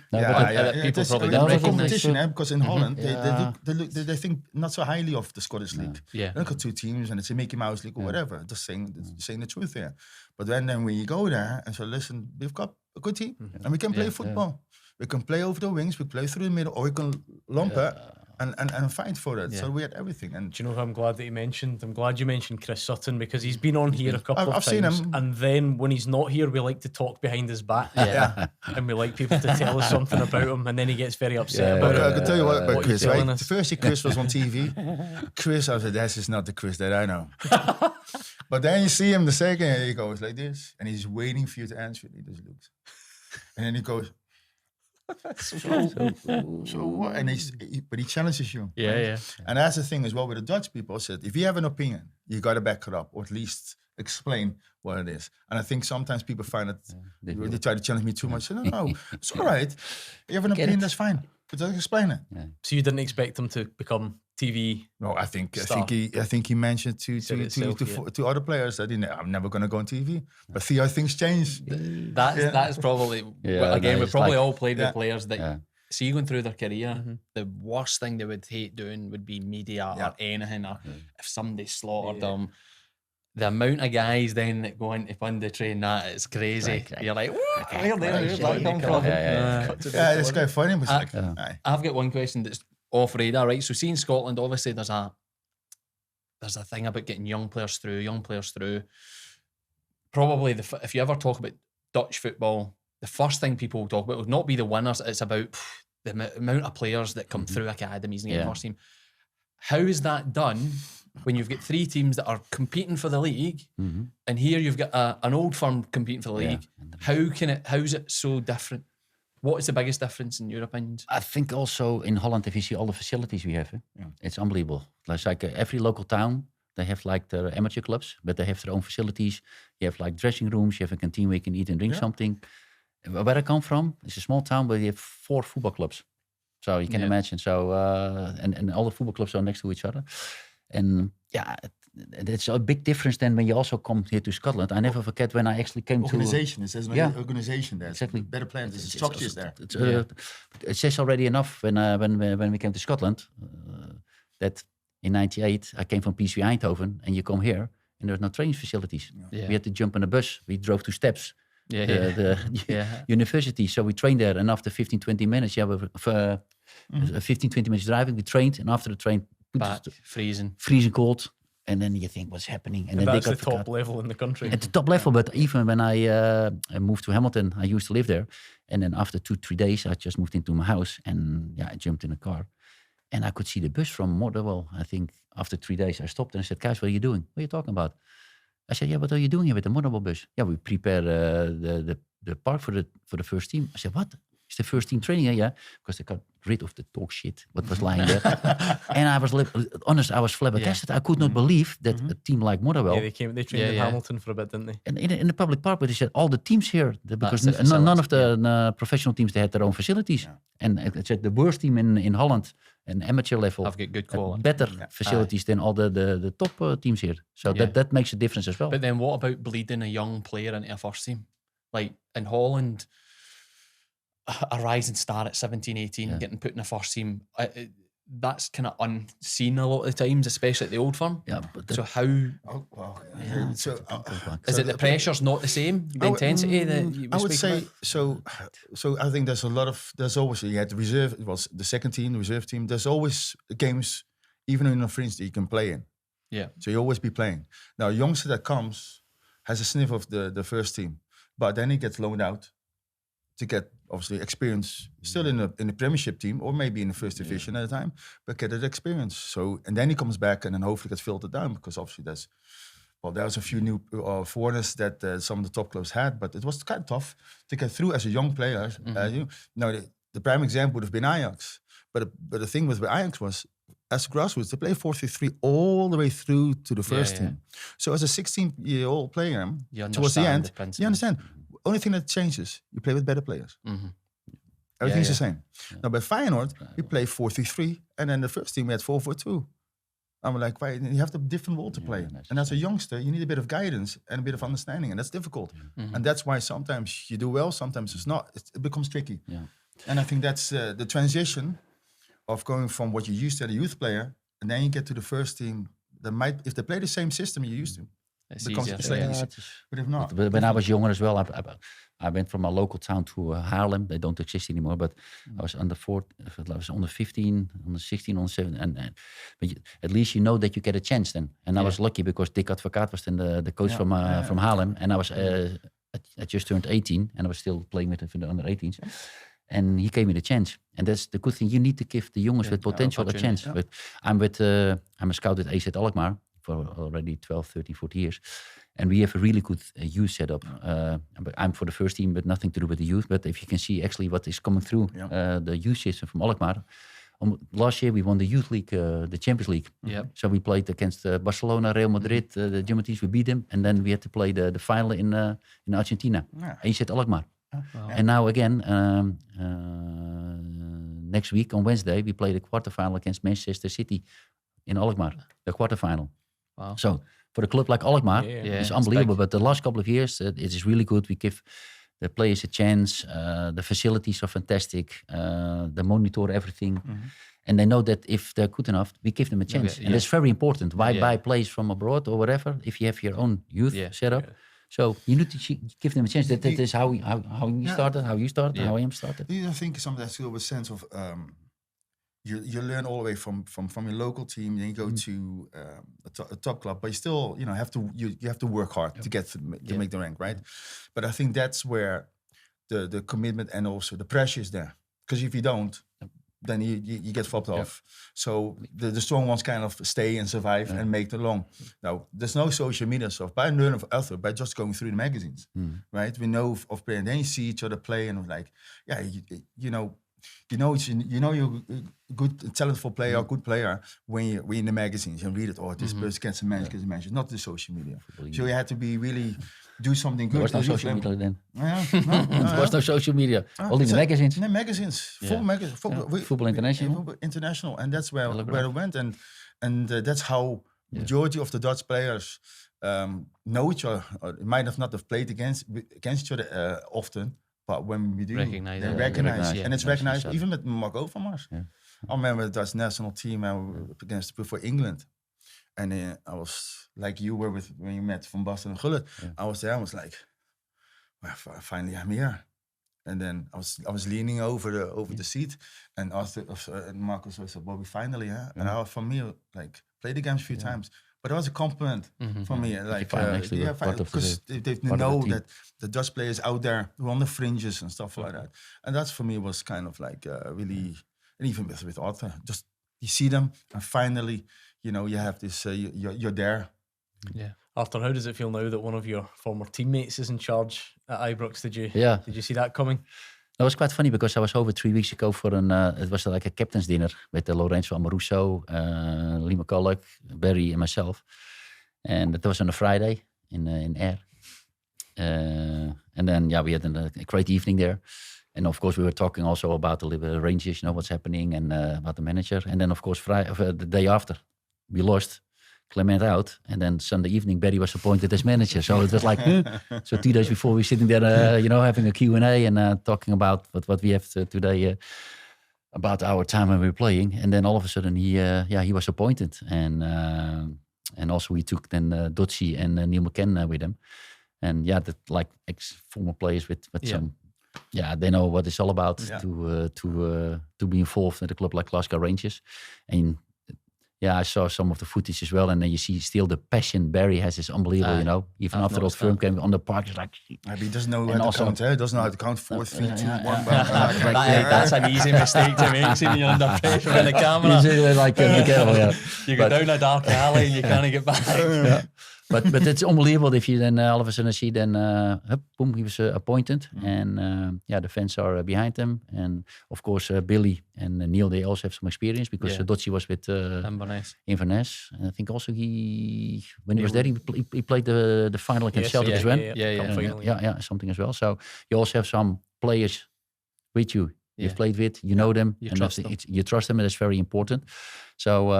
People probably didn't recognize competition, because in Holland they think not so highly of the Scottish league. Yeah, they've got two teams, and it's a Mickey Mouse league or whatever. Just saying the truth here. But then when you go there and say, listen, we've got a good team, and we can play football. We can play over the wings, we play through the middle, or we can lump it and fight for it. So we had everything. And do you know who I'm glad that you mentioned? I'm glad you mentioned Chris Sutton, because he's been on here a couple of times. I've seen him. And then when he's not here, we like to talk behind his back. And we like people to tell us something about him, and then he gets very upset about it. I can tell you what about Chris, right? The first year Chris was on TV, Chris, I said, this is not the Chris that I know. But then you see him the second year, he goes like this, and he's waiting for you to answer it. He just looks. And then he goes, So what? And but he challenges you. Yeah, right? yeah. And that's the thing as well with the Dutch people. Said if you have an opinion, you got to back it up, or at least explain what it is. And I think sometimes people find it they try to challenge me too much. I say, no, it's all right. You have an opinion, that's fine. But just explain it. Yeah. So you didn't expect him to become TV? No, I think he mentioned to other players that I'm never going to go on TV. But see how things change. That's probably again. We've probably all played with players that see going through their career. The worst thing they would hate doing would be media or anything. Or if somebody slaughtered them. The amount of guys then that go into Fundy train, that is crazy. You're like, what? Where's that come from? Yeah, it's quite funny. I've got one question that's off radar, right? So, see in Scotland, obviously there's a thing about getting young players through. Probably if you ever talk about Dutch football, the first thing people will talk about will not be the winners. It's about the amount of players that come through academies and get first team. How is that done? When you've got 3 teams that are competing for the league, and here you've got an old firm competing for the league, how's it so different? What is the biggest difference in your opinions? I think also in Holland, if you see all the facilities we have, it's unbelievable. It's like every local town, they have like their amateur clubs, but they have their own facilities. You have like dressing rooms, you have a canteen where you can eat and drink something. Where I come from, it's a small town, but you have 4 football clubs. So you can imagine. So and all the football clubs are next to each other. And it's a big difference then when you also come here to Scotland. I never forget when I actually came organization. It says organization there. Exactly. Better plans. There's structures there. It says already enough when we came to Scotland that in '98 I came from PSV Eindhoven and you come here and there's no training facilities. Yeah. We had to jump on a bus. We drove to Steps. The university. So we trained there and after 15-20 minutes, 15-20 minutes driving, we trained and after the train, back, freezing cold, and then you think what's happening, and then that's the top level in the country. At the top level, but even when I moved to Hamilton, I used to live there, and then after 2-3 days, I just moved into my house, and I jumped in a car, and I could see the bus from Motherwell. I think after 3 days, I stopped and I said, "Guys, what are you doing? What are you talking about?" I said, "Yeah, what are you doing here with the Motherwell bus?" "Yeah, we prepare the park for the first team." I said, "What? It's the first team training?" "Yeah, because they got rid of the talk shit what was lying there." And I was honest, I was flabbergasted. I could not believe that a team like Motherwell. They trained in Hamilton for a bit, didn't they? And in the public park, but they said all the teams here, because none of the professional teams, they had their own facilities. And it said the worst team in Holland, an amateur level, have got good quality, better facilities than all the top teams here. So that makes a difference as well. But then what about bleeding a young player into a first team? Like in Holland, a rising star at 17, 18, getting put in a first team, that's kind of unseen a lot of the times, especially at the old firm. Yeah, but so how... Is it the pressure's not the same? The intensity that you I would say, about? So I think there's always, you had the reserve, it was the second team, the reserve team, there's always games, even in the fringe, that you can play in. Yeah. So you always be playing. Now, a youngster that comes has a sniff of the first team, but then he gets loaned out to get obviously experience still in the Premiership team or maybe in the first division at a time, but get that experience. So, and then he comes back and then hopefully gets filtered down because obviously there's a few new foreigners that some of the top clubs had, but it was kind of tough to get through as a young player. The prime example would have been Ajax, but the thing with Ajax was, as grassroots, they play 4-3-3 all the way through to the first team. So as a 16-year-old player, towards the end, you understand. Only thing that changes, you play with better players. Everything's the same. Now, by Feyenoord, we play 4-3-3, and then the first team we had 4-4-2. I'm like, why? You have the different role to play. And as a youngster, you need a bit of guidance and a bit of understanding, and that's difficult. And that's why sometimes you do well, sometimes it's not. It becomes tricky. And I think that's the transition of going from what you used to as a youth player, and then you get to the first team. If they play the same system you're used to, it's easier. But if not, when I was younger as well, I went from my local town to Haarlem. They don't exist anymore, but I was under 15, under 16, under 17, but at least you know that you get a chance then. And I was lucky because Dick Advocaat was then the coach from Haarlem, and I was I just turned 18, and I was still playing with the under 18s. And he gave me the chance, and that's the good thing. You need to give the jongens with potential a chance. But I'm a scout at AZ Alkmaar, for already 12, 13, 14 years. And we have a really good youth setup. I'm for the first team, but nothing to do with the youth. But if you can see actually what is coming through the youth system from Alkmaar. Last year we won the Youth League, the Champions League. Yep. So we played against Barcelona, Real Madrid, the German teams. We beat them, and then we had to play the final in Argentina. Yeah. AZ Alkmaar. Wow. And now again, next week on Wednesday, we play the quarterfinal against Manchester City in Alkmaar. The quarterfinal. Wow. So for a club like Alkmaar, it's unbelievable. But the last couple of years, it is really good. We give the players a chance. The facilities are fantastic. They monitor everything. And they know that if they're good enough, we give them a chance. And that's very important. Why buy players from abroad or whatever if you have your own youth setup? So you need to give them a chance. That is how we started, how you started, how I am started. I think some of that's a sense of you learn all the way from your local team, then you go to a top club, but you still you have to work hard to get to make the rank, right? But I think that's where the commitment and also the pressure is there. Because if you don't, then you get flopped off. So the strong ones kind of stay and survive and make the long. Now, there's no social media stuff, but I learned of Arthur by just going through the magazines, right? We know of players, then you see each other play and like, you're a good, talentful player, a good player when you're in the magazines and read it. Oh, this person gets a match, gets a match. Not the social media. So you had to be really do something good. There was no social media then. There was no social media. Only the magazines. The magazines, full magazines, Football International. Football International, and that's where it went, and that's how majority of the Dutch players know each other. Might have not have played against each other often. But when we do, they recognize, and it's recognized even with Marco van Mars. Yeah. I remember the Dutch national team against before England, and I was like you were when you met Van Basten and Gullit. I was there. I was like, well, finally I'm here. And then I was leaning over the seat, and Marcus said, "Bobby, finally, yeah." And for me, like played the games a few times. But it was a compliment for me, like because they know that the Dutch players out there who are on the fringes and stuff like that, and that's for me was kind of like really, and even with Arthur, just you see them, and finally, you have this, you're there. Yeah, Arthur, how does it feel now that one of your former teammates is in charge at Ibrox? Did you see that coming? It was quite funny because I was over 3 weeks ago for it was like a captain's dinner with Lorenzo Amoruso, Lee McCulloch, Barry and myself. And it was on a Friday in Air. And then, we had a great evening there. And of course, we were talking also about the Rangers, what's happening and about the manager. And then, of course, the day after, we lost Clement out, and then Sunday evening Barry was appointed as manager. So it was like, so 2 days before we're sitting there, having a Q&A and talking about what we have today about our time when we were playing. And then all of a sudden he was appointed, and also we took then Dotsi and Neil McKenna with him, and that like ex-former players with some. Yeah, they know what it's all about to be involved at a club like Glasgow Rangers, and. Yeah, I saw some of the footage as well, and then you see still the passion Barry has is unbelievable. Even after Old Firm came on the park, it's like he doesn't know how to count. He doesn't know how to count 4, 3, 2, 1. That's an easy mistake to make. Seeing you under pressure in the camera, you go down a dark alley and you can't get back. But it's unbelievable if you then all of a sudden see boom, he was appointed, and the fans are behind him, and of course Billy and Neil, they also have some experience because Dotsi was with Inverness, and I think also when he was there he played the final against Celtic as well. Yeah, something as well. So you also have some players with you. You've played with, you know them, you and trust them. You trust them, and that's very important. So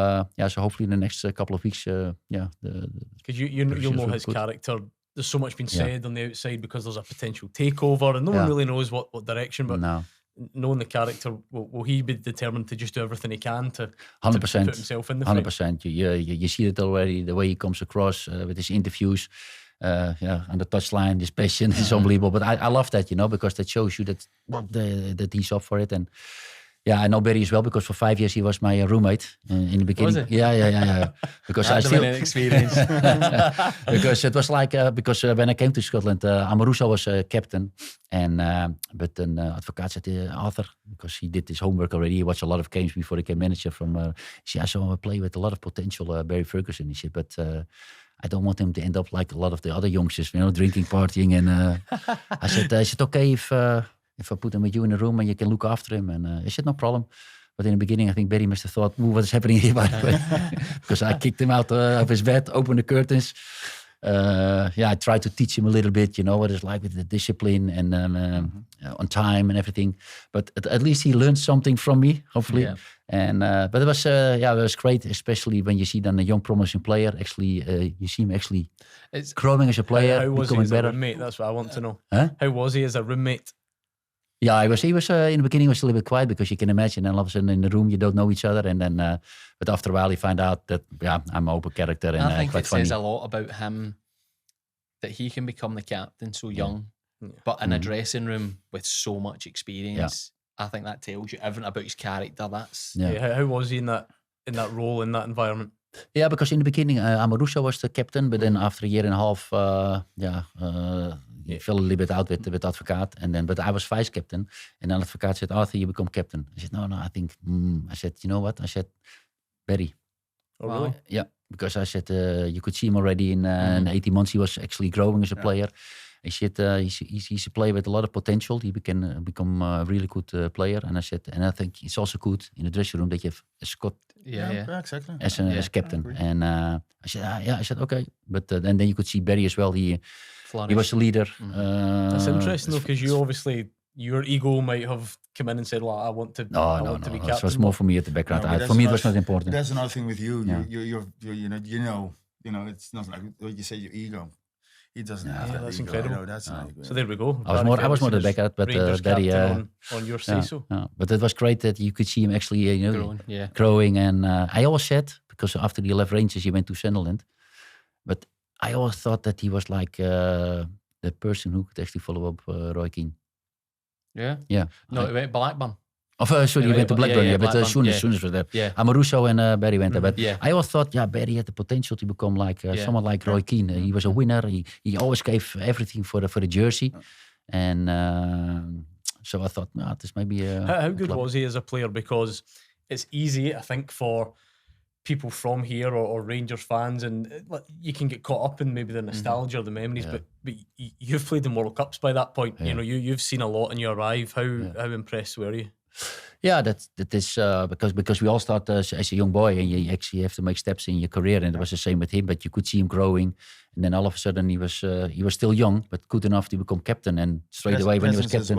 so hopefully in the next couple of weeks, because you'll know his character. There's so much been said on the outside because there's a potential takeover, and no one really knows what direction. But knowing the character, will he be determined to just do everything he can to 100%, put himself in the frame? 100%. You see it already, the way he comes across with his interviews. On the touchline, his passion is unbelievable. But I love that, because that shows you that he's up for it. And Yeah, I know Barry as well because for 5 years he was my roommate in the beginning. Was he? Yeah. Because I That's still an experience. because it was like when I came to Scotland, Amaruso was captain, and but then advocaat said Arthur, because he did his homework already. He watched a lot of games before he became manager. He said, I saw him play with a lot of potential, Barry Ferguson. He said, but I don't want him to end up like a lot of the other youngsters, drinking, partying. And I said, okay, if I put him with you in the room and you can look after him. And I said, no problem. But in the beginning, I think Barry must have thought, what is happening here, by the way? Because I kicked him out of his bed, opened the curtains. I tried to teach him a little bit, what it's like with the discipline and on time and everything. But at least he learned something from me, hopefully. Yeah. And but it was great, especially when you see then a young promising player. Actually, you see him actually growing as a player, how was becoming he as better. A roommate? That's what I want to know. Huh? How was he as a roommate? Yeah, he was in the beginning was a little bit quiet because you can imagine, and all of a sudden in the room you don't know each other, and then but after a while you find out that I'm an open character and I think quite it funny. says a lot about him that he can become the captain so young, but in a dressing room with so much experience. I think that tells you everything about his character. That's how was he in that role, in that environment? Yeah, because in the beginning Amaruso was the captain, but then after a year and a half, he fell a little bit out with advocaat, and then but I was vice captain, and then advocaat said, Arthur, you become captain. I said, no, I think I said, you know what? I said, Barry. Oh, really? Yeah, because I said you could see him already in 18 months. He was actually growing as a player. He said he's a player with a lot of potential. He can become a really good player. And I said, and I think it's also good in the dressing room that you have a Scot exactly. as captain. And I said, okay. But then you could see Barry as well. He was the leader. That's interesting though, because you obviously, your ego might have come in and said, well, I want to be captain. It was more for me at the background. For me, it was not important. That's another thing with you. Yeah. It's not like what you say, your ego. He doesn't have that. That's ego. incredible. So there we go. I was more the backup, but Barry on your say so. But it was great that you could see him actually, growing. And I always said, because after he left Rangers, he went to Sunderland. But I always thought that he was like the person who could actually follow up Roy Keane. Yeah. Yeah. No, he went Blackburn. Sorry, he went to Blackburn, but Soon as was there. Yeah. Amaruso and Barry went there. But I always thought, Barry had the potential to become like someone like Roy Keane. He was a winner. He always gave everything for the jersey. And so I thought, this might be How good was he as a player? Because it's easy, I think, for people from here or Rangers fans, and you can get caught up in maybe the nostalgia or the memories, but you've played in World Cups by that point. You've seen a lot and you arrive. How impressed were you? Yeah, that is because we all start as a young boy, and you actually have to make steps in your career, and it was the same with him. But you could see him growing, and then all of a sudden he was still young, but good enough to become captain. And straight away when he was captain,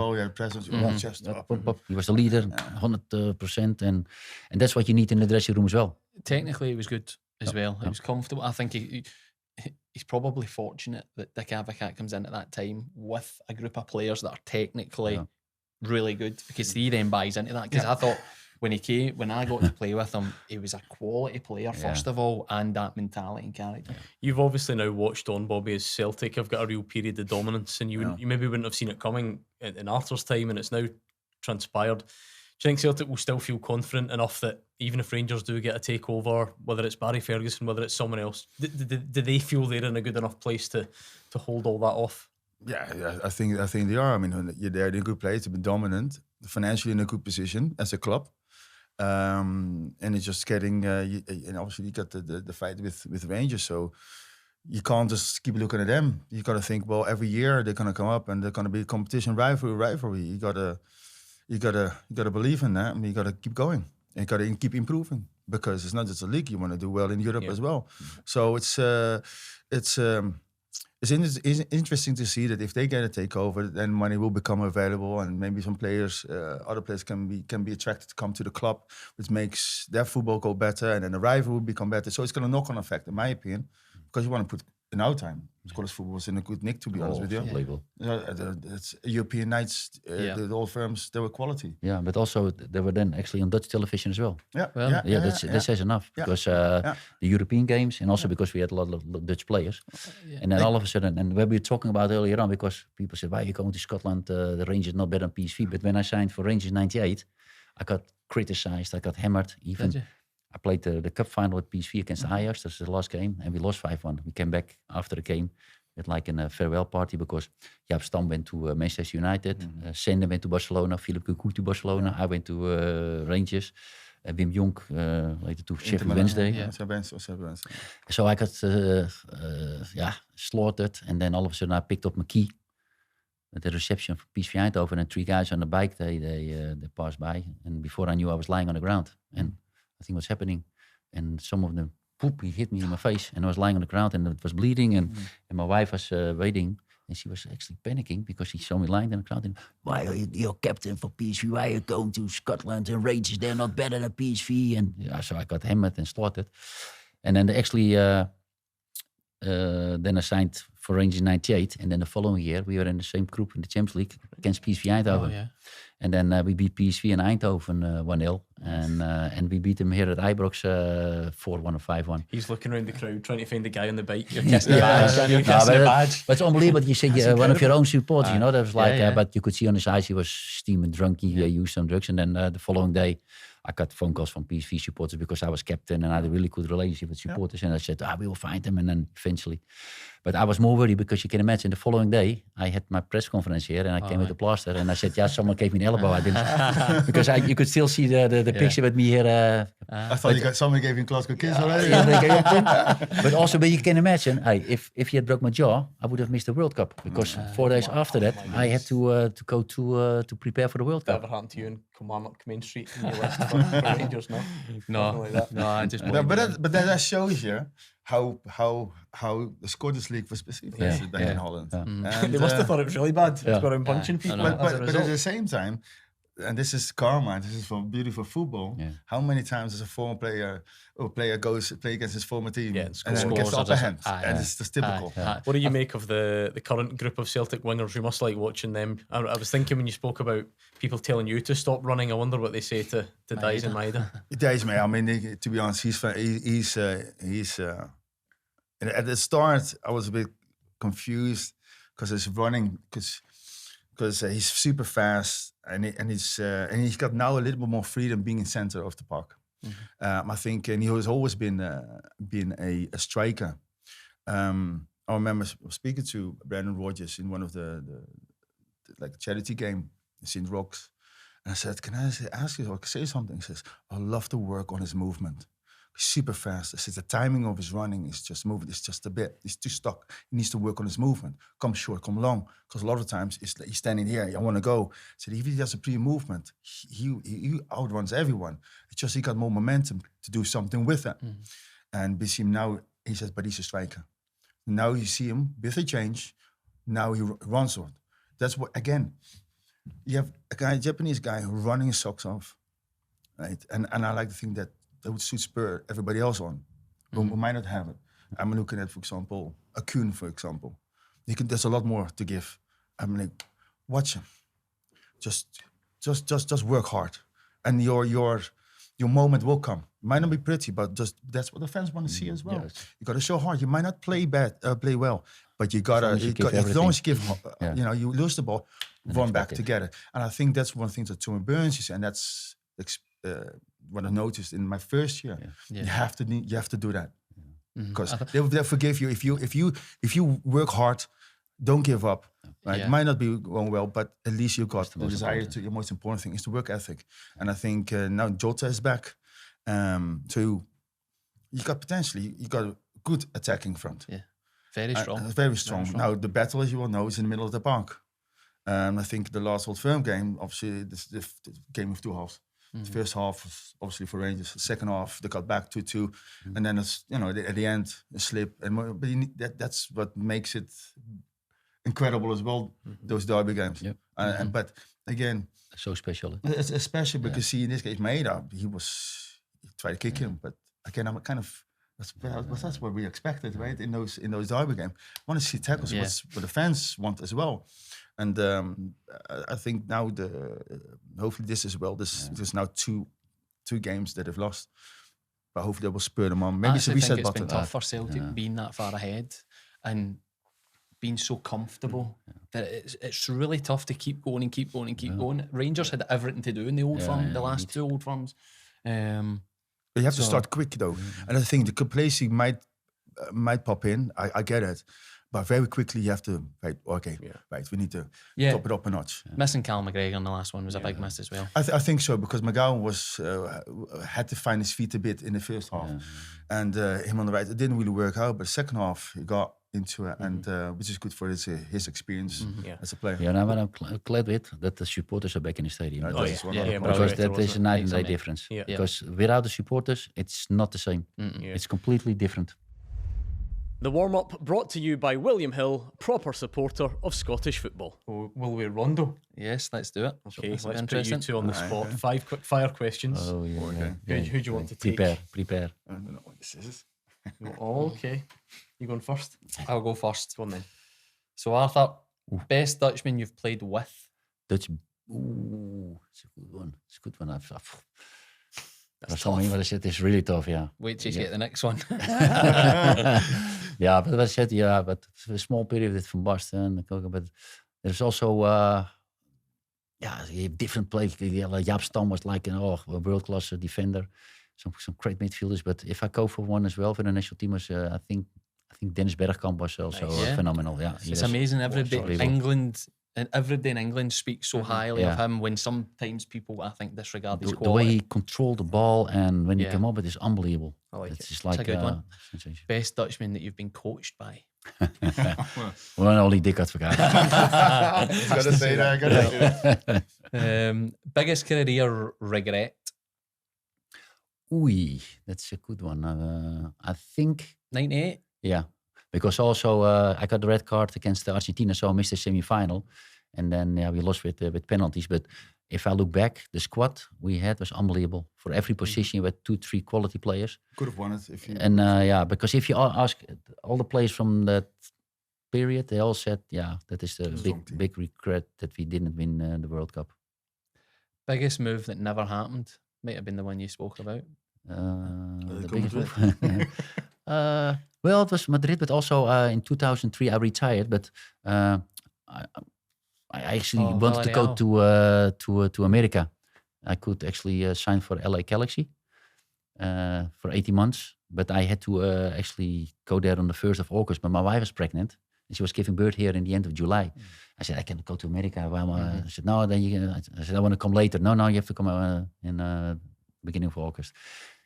he was the leader, 100%, and that's what you need in the dressing room as well. Technically, it was good as well. It was comfortable. I think he's probably fortunate that Dick Advocaat comes in at that time with a group of players that are technically really good, because he then buys into that. Because I thought when I got to play with him, he was a quality player first of all, and that mentality and character. You've obviously now watched on, Bobby, as Celtic have got a real period of dominance, and you maybe wouldn't have seen it coming in Arthur's time, and it's now transpired. Do you think Celtic will still feel confident enough that even if Rangers do get a takeover, whether it's Barry Ferguson, whether it's someone else, do they feel they're in a good enough place to hold all that off? Yeah, I think they are. I mean, they're in a good place. They've been dominant, financially in a good position as a club, and it's just getting. And obviously, you got the fight with Rangers, so you can't just keep looking at them. You got to think, well, every year they're going to come up and they're going to be competition, rivalry. You got to believe in that, and you got to keep going. And you got to keep improving, because it's not just a league. You want to do well in Europe as well. So it's interesting to see that if they get a takeover, then money will become available, and maybe some players, other players can be attracted to come to the club, which makes their football go better, and then the rival will become better. So it's going to knock-on effect, in my opinion, because you want to put in our time, Scottish football was in a good nick, to be honest with you. It's European nights, the old firms, they were quality. Yeah, but also they were then actually on Dutch television as well. That says enough, because the European games, and also because we had a lot of Dutch players. And then all of a sudden, and we were talking about earlier on, because people said, why are you going to Scotland? The Rangers not better than PSV. But when I signed for Rangers 98, I got criticized. I got hammered. Even Did you? I played the cup final at PSV against Ajax. That's the last game, and we lost 5-1. We came back after the game with like a farewell party because Jaap Stam went to Manchester United, Sende went to Barcelona, Philip Cocu to Barcelona. I went to Rangers. Wim Jonk later to Sheffield Wednesday. Yeah. So I got slaughtered, and then all of a sudden I picked up my key at the reception for PSV Eindhoven, and 3 guys on the bike they passed by, and before I knew I was lying on the ground, and I think what's happening, and some of them he hit me in my face, and I was lying on the ground, and it was bleeding, and my wife was waiting. And she was actually panicking because she saw me lying on the ground. And why are you captain for PSV? Why are you going to Scotland and Rangers? They're not better than PSV. And so I got hammered and slaughtered. And then then I signed for Rangers in '98. And then the following year, we were in the same group in the Champions League against PSV Eindhoven. Oh, yeah. And then we beat PSV in Eindhoven 1-0. And we beat them here at Ibrox 4-1 or 5-1. He's looking around the crowd trying to find the guy on the bike. You're kissing the badge. You're kissing the badge. But it's unbelievable. You said one of your own supporters, you know, that was like, yeah. but you could see on his eyes he was steaming drunk. He used some drugs. And then the following day, I got phone calls from PSV supporters because I was captain and I had a really good relationship with supporters. And I said, we will find him. And then eventually, but I was more worried because you can imagine the following day, I had my press conference here and I came with a plaster and I said, someone gave me an elbow. I didn't, because you could still see the picture with me here. I thought someone gave you a Glasgow kiss already. But also, but you can imagine, if he had broke my jaw, I would have missed the World Cup because 4 days after that, I had to go to prepare for the World That Cup. ever happened to you in Kilmarnock Main Street in your list for Rangers? No, I just. But that shows you how the Scottish League was specifically back in Holland. Yeah. And, They must have thought it was really bad. It's got around punching people. I know. but at the same time, and this is karma, this is from beautiful football. Yeah. How many times does a former player goes play against his former team and then scores gets the or upper doesn't. hand? And it's just typical. What do you make of the current group of Celtic wingers? You must like watching them. I was thinking when you spoke about people telling you to stop running, I wonder what they say to Dice and Maida. Dice, man. I mean, to be honest, he's and at the start, I was a bit confused because he's running because he's super fast and he's got now a little bit more freedom being in center of the park. I think, and he has always been a striker. I remember speaking to Brandon Rodgers in one of the charity game in St. Rocks, and I said, "Can I ask you or say something?" He says, "I love to work on his movement. Super fast." I said, "The timing of his running is just moving. It's just a bit. He's too stuck. He needs to work on his movement. Come short, come long. Because a lot of times he's standing here. I want to go." I said, "If he does a pre-movement, he outruns everyone. It's just he got more momentum to do something with it." And we see him now. He says, "But he's a striker." Now you see him with a change. Now he runs on. That's what again. You have a Japanese guy running his socks off, right? And I like to think that would suit spur everybody else on, who might not have it. I'm looking at, for example, a Kuhn, for example. There's a lot more to give. I'm like, watch him. Just work hard, and your moment will come. Might not be pretty, but just that's what the fans want to see as well. Yes. You got to show hard. You might not play well, but you gotta. As As long as you give, you lose the ball, run back to get it. And I think that's one thing that Tuan Burns is, and that's what I noticed in my first year. You have to do that because they'll forgive you if you work hard, don't give up. Right, it might not be going well, but at least you got the desire to. The most important thing is the work ethic, and I think now Jota is back. So you got a good attacking front. Yeah, very strong. Very strong. Now the battle, as you all know, is in the middle of the park. I think the last Old Firm game, obviously, the game of 2 halves. The first half was obviously for Rangers. The second half, they got back 2-2, and then it's at the end a slip. But that's what makes it incredible as well. Those derby games. Yep. But again, so special. It's special because see in this case, Maida, he tried to kick him, but again, I'm kind of. That's what we expected, right? In those derby games, I want to see tackles. What the fans want as well, and I think now hopefully this as well. There's now two games that have lost, but hopefully that will spur them on. Maybe it's a reset button. It's been tough for Celtic being that far ahead and being so comfortable that it's really tough to keep going and keep going and keep going. Rangers had everything to do in the old firm, the last two old firms. But you have to start quick though, and I think the complacency might pop in. I get it, but very quickly you have to we need to top it up a notch. Missing Cal McGregor in the last one was a big miss as well. I think so, because McGowan was had to find his feet a bit in the first half, and him on the right, it didn't really work out. But second half he got into it, and which is good for his experience as a player. Yeah, and I'm glad with that the supporters are back in the stadium. Because that is a night and day difference. Yeah. Because without the supporters, it's not the same. It's completely different. The warm-up brought to you by William Hill, proper supporter of Scottish football. Will we Rondo? Yes, let's do it. Okay, let's put you two on the spot. 5 quick fire questions. Oh, yeah. Who do you want to take? Prepare. I don't know what this is. Okay. You going first? I'll go first. Go on then. So Arthur, best Dutchman you've played with? Dutch. Ooh, it's a good one. It's a good one. That's something what I said is really tough, yeah. Wait till you get the next one. Yeah, but I said, but a small period with Van Basten, but there's also, different players. Jaap Stam was like a world-class defender. Some great midfielders, but if I go for one as well for the national team, was I think Dennis Bergkamp was also phenomenal. Yeah, it's amazing. Everybody in England speaks so highly of him, when sometimes people, I think, disregard his quality. The way he controlled the ball and when he came up, it is unbelievable. I like it's it. just like a good one. Sensation. Best Dutchman that you've been coached by? Well, only Dick Advocaat. Gotta say that. Biggest career regret? That's a good one. I think 98. Yeah, because also I got the red card against Argentina, so I missed the semi-final, and then we lost with penalties. But if I look back, the squad we had was unbelievable. For every position, we had 2-3 quality players. Could have won it if you. And because if you ask all the players from that period, they all said, that is the big regret that we didn't win the World Cup. Biggest move that never happened might have been the one you spoke about. The biggest move. Well, it was Madrid, but also in 2003 I retired. But I actually wanted to go to America. I could actually sign for LA Galaxy for 18 months, but I had to actually go there on the 1st of August. But my wife was pregnant, and she was giving birth here in the end of July. I said, I can't go to America. I said, no. Then I said, I want to come later. No, you have to come in beginning of August.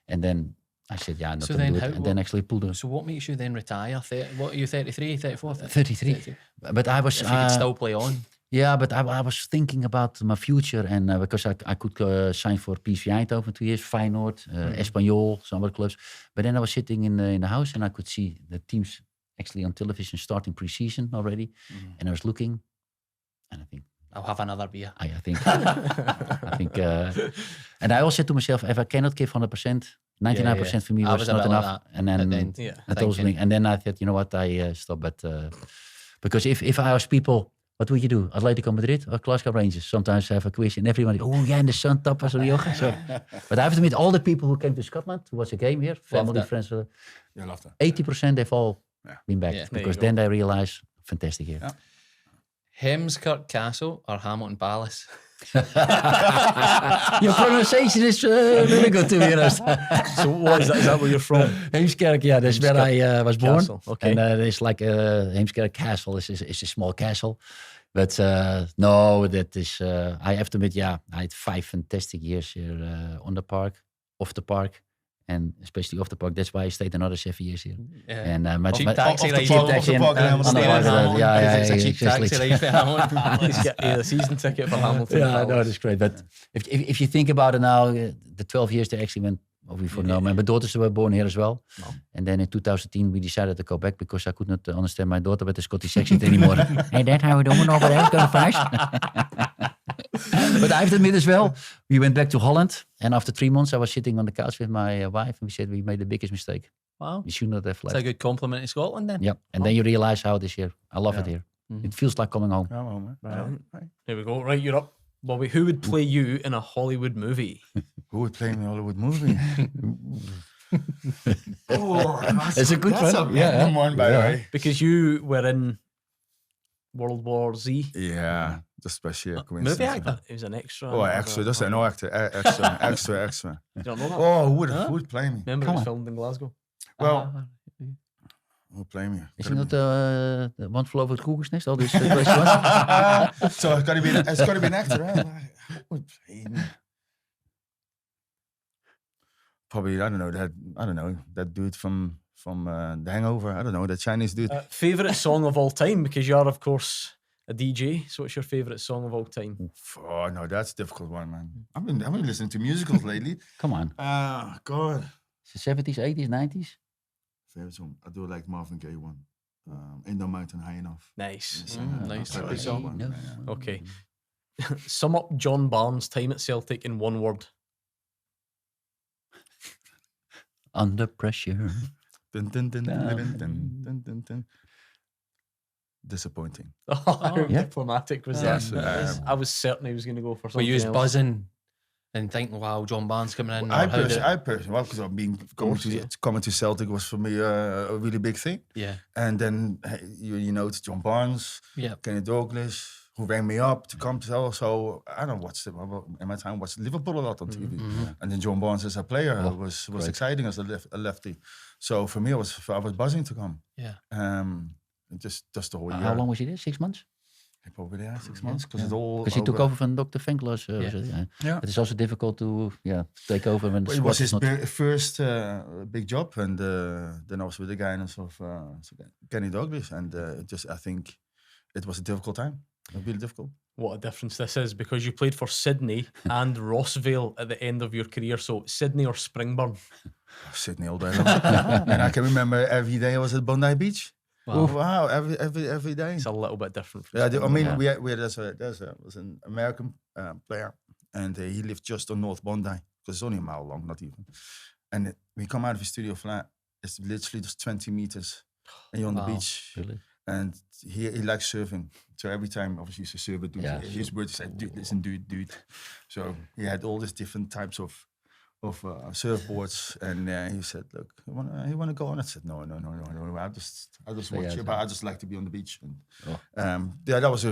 And then I said, I'm not going to do it. And then actually pulled it. So what makes you then retire? What are you, 33, 34? 33. But I was... If you could still play on. Yeah, but I was thinking about my future, and because I could sign for PSV Eindhoven 2 years, Feyenoord, Espanyol, some other clubs. But then I was sitting in the house, and I could see the teams actually on television starting pre-season already. And I was looking, and I think, I'll have another beer. I think, and I also said to myself, if I cannot give 100%, 99% for me was not enough. And then and then I said, you know what, I stop. But because if I ask people, what would you do? Atletico Madrid or Glasgow Rangers? Sometimes I have a quiz and everybody, and the sun tapas or Rioja. So, but I have to admit, all the people who came to Scotland to watch a game here, family, friends, 80% they've all been back because then they realize, fantastic here. Yeah. Hemskirk Castle or Hamilton Palace? Your pronunciation is really good, to be honest. So what is that? Is that where you're from? Heemskerk, that's where I was born. Castle. Okay. And it's like Heemskerk Castle is a small castle. But no, that is, I have to admit, I had 5 fantastic years here on the park, off the park. And especially off the park, that's why I stayed another 7 years here. Yeah. And cheap taxi ride. It's a cheap taxi ride for Hamilton. He's got a season ticket for Hamilton. Yeah, no, that's great. But if you think about it now, the 12 years they actually went before now. My daughters were born here as well. No. And then in 2010 we decided to go back because I could not understand my daughter with the Scottish accent anymore. Hey, Dad, how are we doing over there? Going fast. But I have to admit as well, we went back to Holland, and after 3 months I was sitting on the couch with my wife, and we said we made the biggest mistake. Wow. We should not have left. That's a good compliment in Scotland then. Yeah, and then you realize how it is here. I love it here. It feels like coming home. There we go. Right, you're up. Bobby, who would play you in a Hollywood movie? Who would play in a Hollywood movie? It's a good one. One, by the way. Because you were in World War Z. Yeah, just by sheer coincidence. Movie actor. He was an extra. Oh, extra. That's no actor. Extra. You don't know that? Oh, who would play me? Remember Come it was on. filmed in Glasgow. Well, who would play me? Is he not the one flew over the cuckoo's nest? All these questions. So it's got to be an actor, right? Who would play me? Probably I don't know that dude from The Hangover. I don't know, the Chinese dude. Favorite song of all time, because you are of course a DJ. So what's your favorite song of all time? Oh no, that's a difficult one, man. I've been listening to musicals lately. Come on. God. It's the 70s, 80s, 90s? Favorite song? I do like Marvin Gaye one. Ain't No Mountain High Enough. Nice. Nice. I like that Song. one, No. yeah. Okay. Sum up John Barnes' time at Celtic in one word. Under pressure. Dun, dun, dun, dun, dun, dun, dun, dun, dun. Disappointing. How yeah. diplomatic was Yes, that? I was certain he was going to go for Were something you else. buzzing and thinking, wow, John Barnes coming in? I personally, well, because yeah. coming to Celtic was for me a really big thing. Yeah. And then you know it's John Barnes, Yeah. Kenny Douglas, who rang me up to come to Celtic. So I don't watch in my time watched Liverpool a lot on TV, and then John Barnes as a player was exciting as a lefty. So for me, I was buzzing to come. Yeah. Just the whole year. How long was he there? 6 months? Probably 6 months because it's all. Because he took over from Dr. Venkela's. Yeah. It is also difficult to take over when the It squad was is his not... first big job, and then I was with the guidance of Kenny Douglas, and I think it was a difficult time, really difficult. What a difference this is, because you played for Sydney and Rossvale at the end of your career. So Sydney or Springburn? Sydney all day long. And I can remember every day I was at Bondi Beach. Wow, every day. It's a little bit different. From Yeah, I Springburn. mean, was an American player, and he lived just on North Bondi, because it's only a mile long, not even. And we come out of his studio flat, it's literally just 20 meters, and you're on the beach. Really? And he likes surfing, so every time, obviously, he's a surfer dude. Yeah. His words said, "Dude, listen, dude." So he had all these different types of surfboards, and he said, "Look, you want to go on?" I said, "No. I just watch it, but I just like to be on the beach." And that was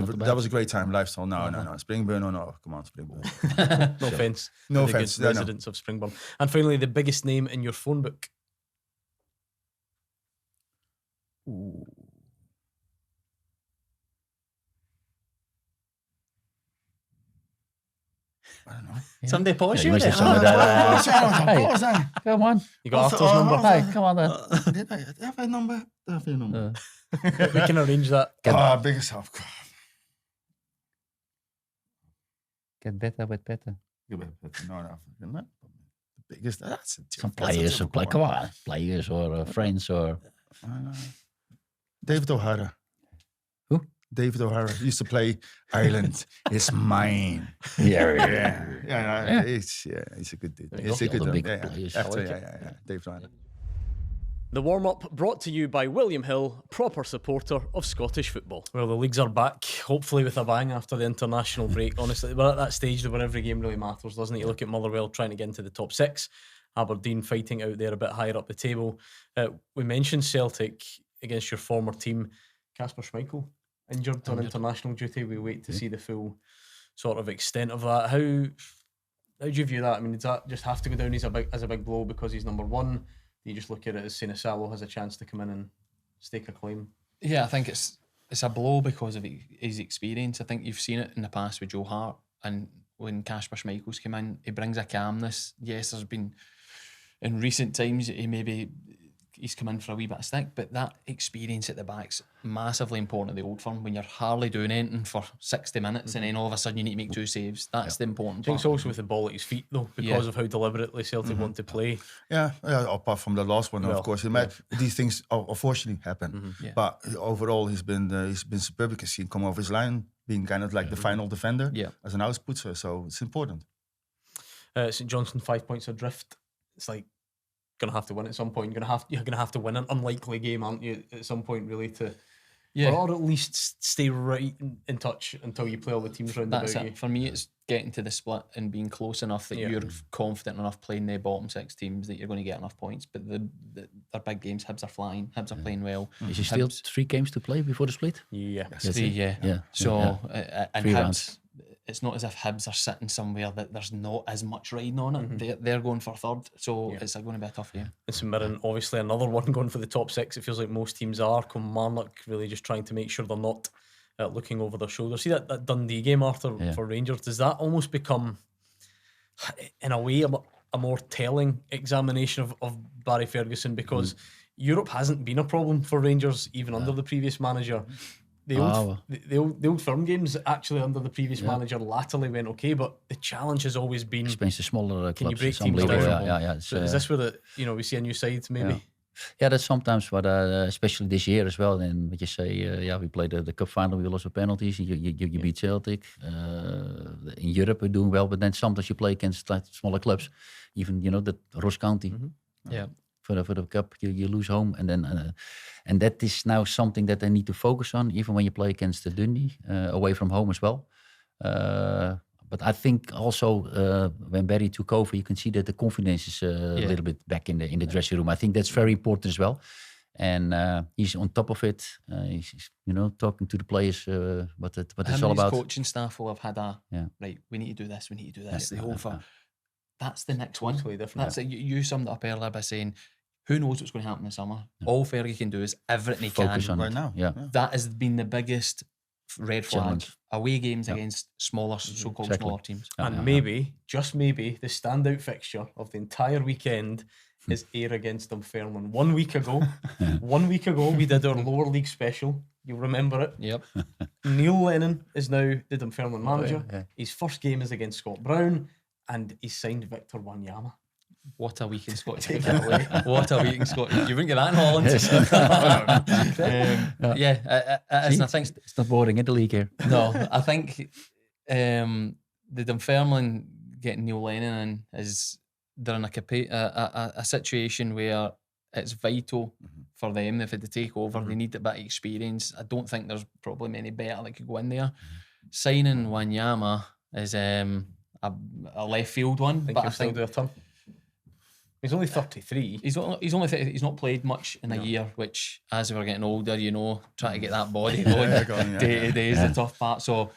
a great time, lifestyle. No, Springburn, no, come on, Springburn. No offense. No to the offense, good no. residents of Springburn. And finally, the biggest name in your phone book. Ooh. I don't know. Someday pause You you. must have there. some of that. Hey, Hey, what was that? come on. You got What's Arthur's the- number. Hey, come on then. Did I have a number? Did I have a number? We can arrange that. Biggest help. Get better with better. No. The biggest. That's Some players or come on. Players or friends or... David O'Hara. Who? David O'Hara used to play Ireland. Is mine. Yeah. He's a good dude. He's a good the dude. big Yeah. players. After, I like yeah. David O'Hara. The warm-up brought to you by William Hill, proper supporter of Scottish football. Well, the leagues are back, hopefully with a bang after the international break. Honestly, we're at that stage where every game really matters, doesn't it? You look at Motherwell trying to get into the top 6, Aberdeen fighting out there a bit higher up the table. We mentioned Celtic against your former team. Kasper Schmeichel injured on international duty. We wait to see the full sort of extent of that. How do you view that? I mean, does that just have to go down as a big blow because he's number one? Do you just look at it as Sinisalo has a chance to come in and stake a claim? Yeah, I think it's a blow because of his experience. I think you've seen it in the past with Joe Hart, and when Kasper Schmeichel's come in, he brings a calmness. Yes, there's been in recent times he's come in for a wee bit of stick, but that experience at the back's massively important at the Old Firm when you're hardly doing anything for 60 minutes and then all of a sudden you need to make 2 saves. That's the important I think part. it's also with the ball at his feet though, because of how deliberately Celtic want to play. Yeah, apart from the last one, Well, of course. These things unfortunately happen. But overall, he's been superb because he can come off his line, being kind of like the final defender as an outputter. So it's important. St Johnstone 5 points adrift. It's like gonna have to win at some point. You're gonna have to win an unlikely game, aren't you? At some point, really, to or at least stay right in touch until you play all the teams round That's about it. you. For me, it's getting to the split and being close enough that you're confident enough playing the bottom 6 teams that you're going to get enough points. But they're big games. Hibs are flying. Hibs are playing well. Is there still 3 games to play before the split? Yeah. 3, yeah. So, and 3 Hibs, rounds. it's not as if Hibs are sitting somewhere that there's not as much riding on it. They're going for third, so it's going to be a tough game. And St Mirren, obviously another one going for the top 6. It feels like most teams are. Kilmarnock really just trying to make sure they're not looking over their shoulder. See that Dundee game, Arthur, for Rangers, does that almost become, in a way, a more telling examination of Barry Ferguson? Because Europe hasn't been a problem for Rangers even under the previous manager. The old firm games actually under the previous manager latterly went okay, but the challenge has always been Against the smaller clubs. can you break it's teams unbelievable. down? Yeah. So is this where we see a new side maybe? Yeah, that's sometimes what, especially this year as well. And what you say, we played the cup final, we lost with penalties. You beat Celtic. In Europe, we're doing well, but then sometimes you play against smaller clubs. Even the Ross County. For the cup, you lose home, and then and that is now something that they need to focus on, even when you play against the Dundee away from home as well. But I think also when Barry took over, you can see that the confidence is a little bit back in the dressing room. I think that's very important as well, and he's on top of it. He's talking to the players what it's all about. His coaching staff will have had right. We need to do this. We need to do this. That's the next one. Totally different. That's it. You summed it up earlier by saying, who knows what's going to happen this summer? All Fergie can do is everything he Focus can on right now. Yeah. That has been the biggest red flag. Challenge. Away games against smaller, so-called Exactly. smaller teams. And maybe, just maybe, the standout fixture of the entire weekend is Ayr against Dunfermline. 1 week ago, we did our lower league special. You'll remember it. Yep. Neil Lennon is now the Dunfermline manager. yeah. His first game is against Scott Brown, and he's signed Victor Wanyama. What a week in Scotland. What a week in Scotland. You wouldn't get that in Holland. And I think It's not boring in the league here. no, I think the Dunfermline getting Neil Lennon in is they're in a situation where it's vital for them if they take over. They need a bit of experience. I don't think there's probably many better that could go in there. Signing Wanyama is a left field one, Think but I he'll still think do a turn. He's only 33. he's only he's not played much in a year, which as we're getting older, trying to get that body going day to day is the tough part. So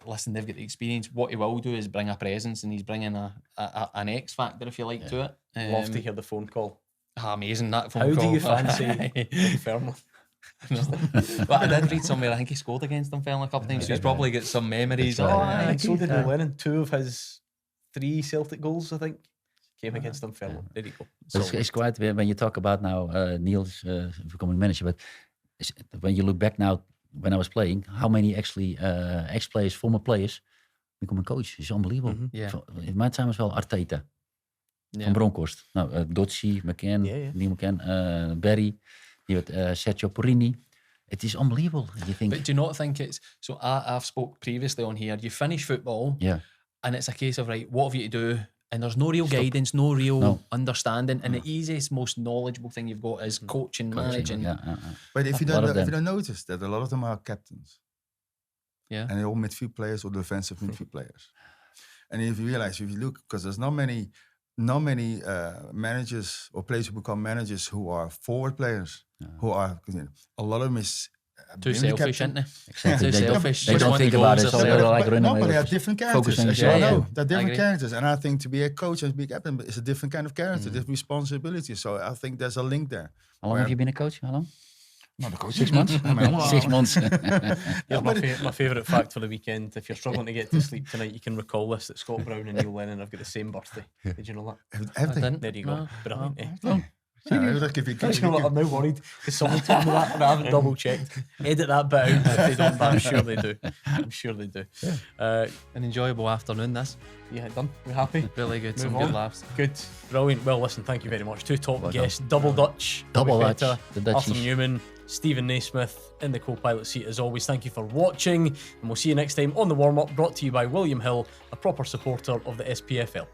listen, they've got the experience. What he will do is bring a presence, and he's bringing an X factor, if you like, to it. Love to hear the phone call. Amazing that phone How call. do you fancy Dunfermline? But I did read somewhere, I think he scored against Dunfermline a couple of times, so he's probably got some memories. That's right. And so did Neil Lennon. 2 of his 3 Celtic goals, I think, came against Dunfermline. There you go. But it's quite when you talk about now Neil's becoming manager. But when you look back now, when I was playing, how many actually ex-players, former players, become a coach? It's unbelievable. Yeah. So, in my time as well, Arteta, van Bronckhorst, Dotsi, McCann, Neil McCann, Barry, Sergio Porrini. It is unbelievable. You think? But do you not think it's so? I've spoke previously on here. You finish football, and it's a case of right, what have you to do? And there's no real guidance, no real understanding. And the easiest, most knowledgeable thing you've got is coaching, managing. But if you don't notice that a lot of them are captains. Yeah. And they're all midfield players or defensive midfield players. And if you realize, if you look, because there's not many managers or players who become managers who are forward players, who are, a lot of them is too selfish, aren't they? Exactly. Too selfish. They don't think about it. So they're like running away. But they are different characters. Focusing As you all on- know, they're different agree. characters. And I think to be a coach and to be a captain is a different kind of character, different responsibility. So I think there's a link there. How long have you been a coach? How long? Not a coach. 6 months? 6 months. Here's my favourite fact for the weekend. If you're struggling to get to sleep tonight, you can recall this, that Scott Brown and Neil Lennon have got the same birthday. Did you know that? Have they? There you go. No. Brilliant, eh? Yeah, like if you Do you know what? I'm now worried because someone told me that and I haven't double checked. Edit that bit out if they don't, but I'm sure they do. I'm sure they do. An enjoyable afternoon, this. Yeah, done. We happy? Really good. Some Move good on. laughs. Good. Brilliant. Well, listen, thank you very much. 2 top Well guests, Double Dutch, Double Bobby Dutch, Petta, the Dutchies. Arthur Numan, Stephen Naismith in the co-pilot seat as always. Thank you for watching, and we'll see you next time on The Warm-Up, brought to you by William Hill, a proper supporter of the SPFL.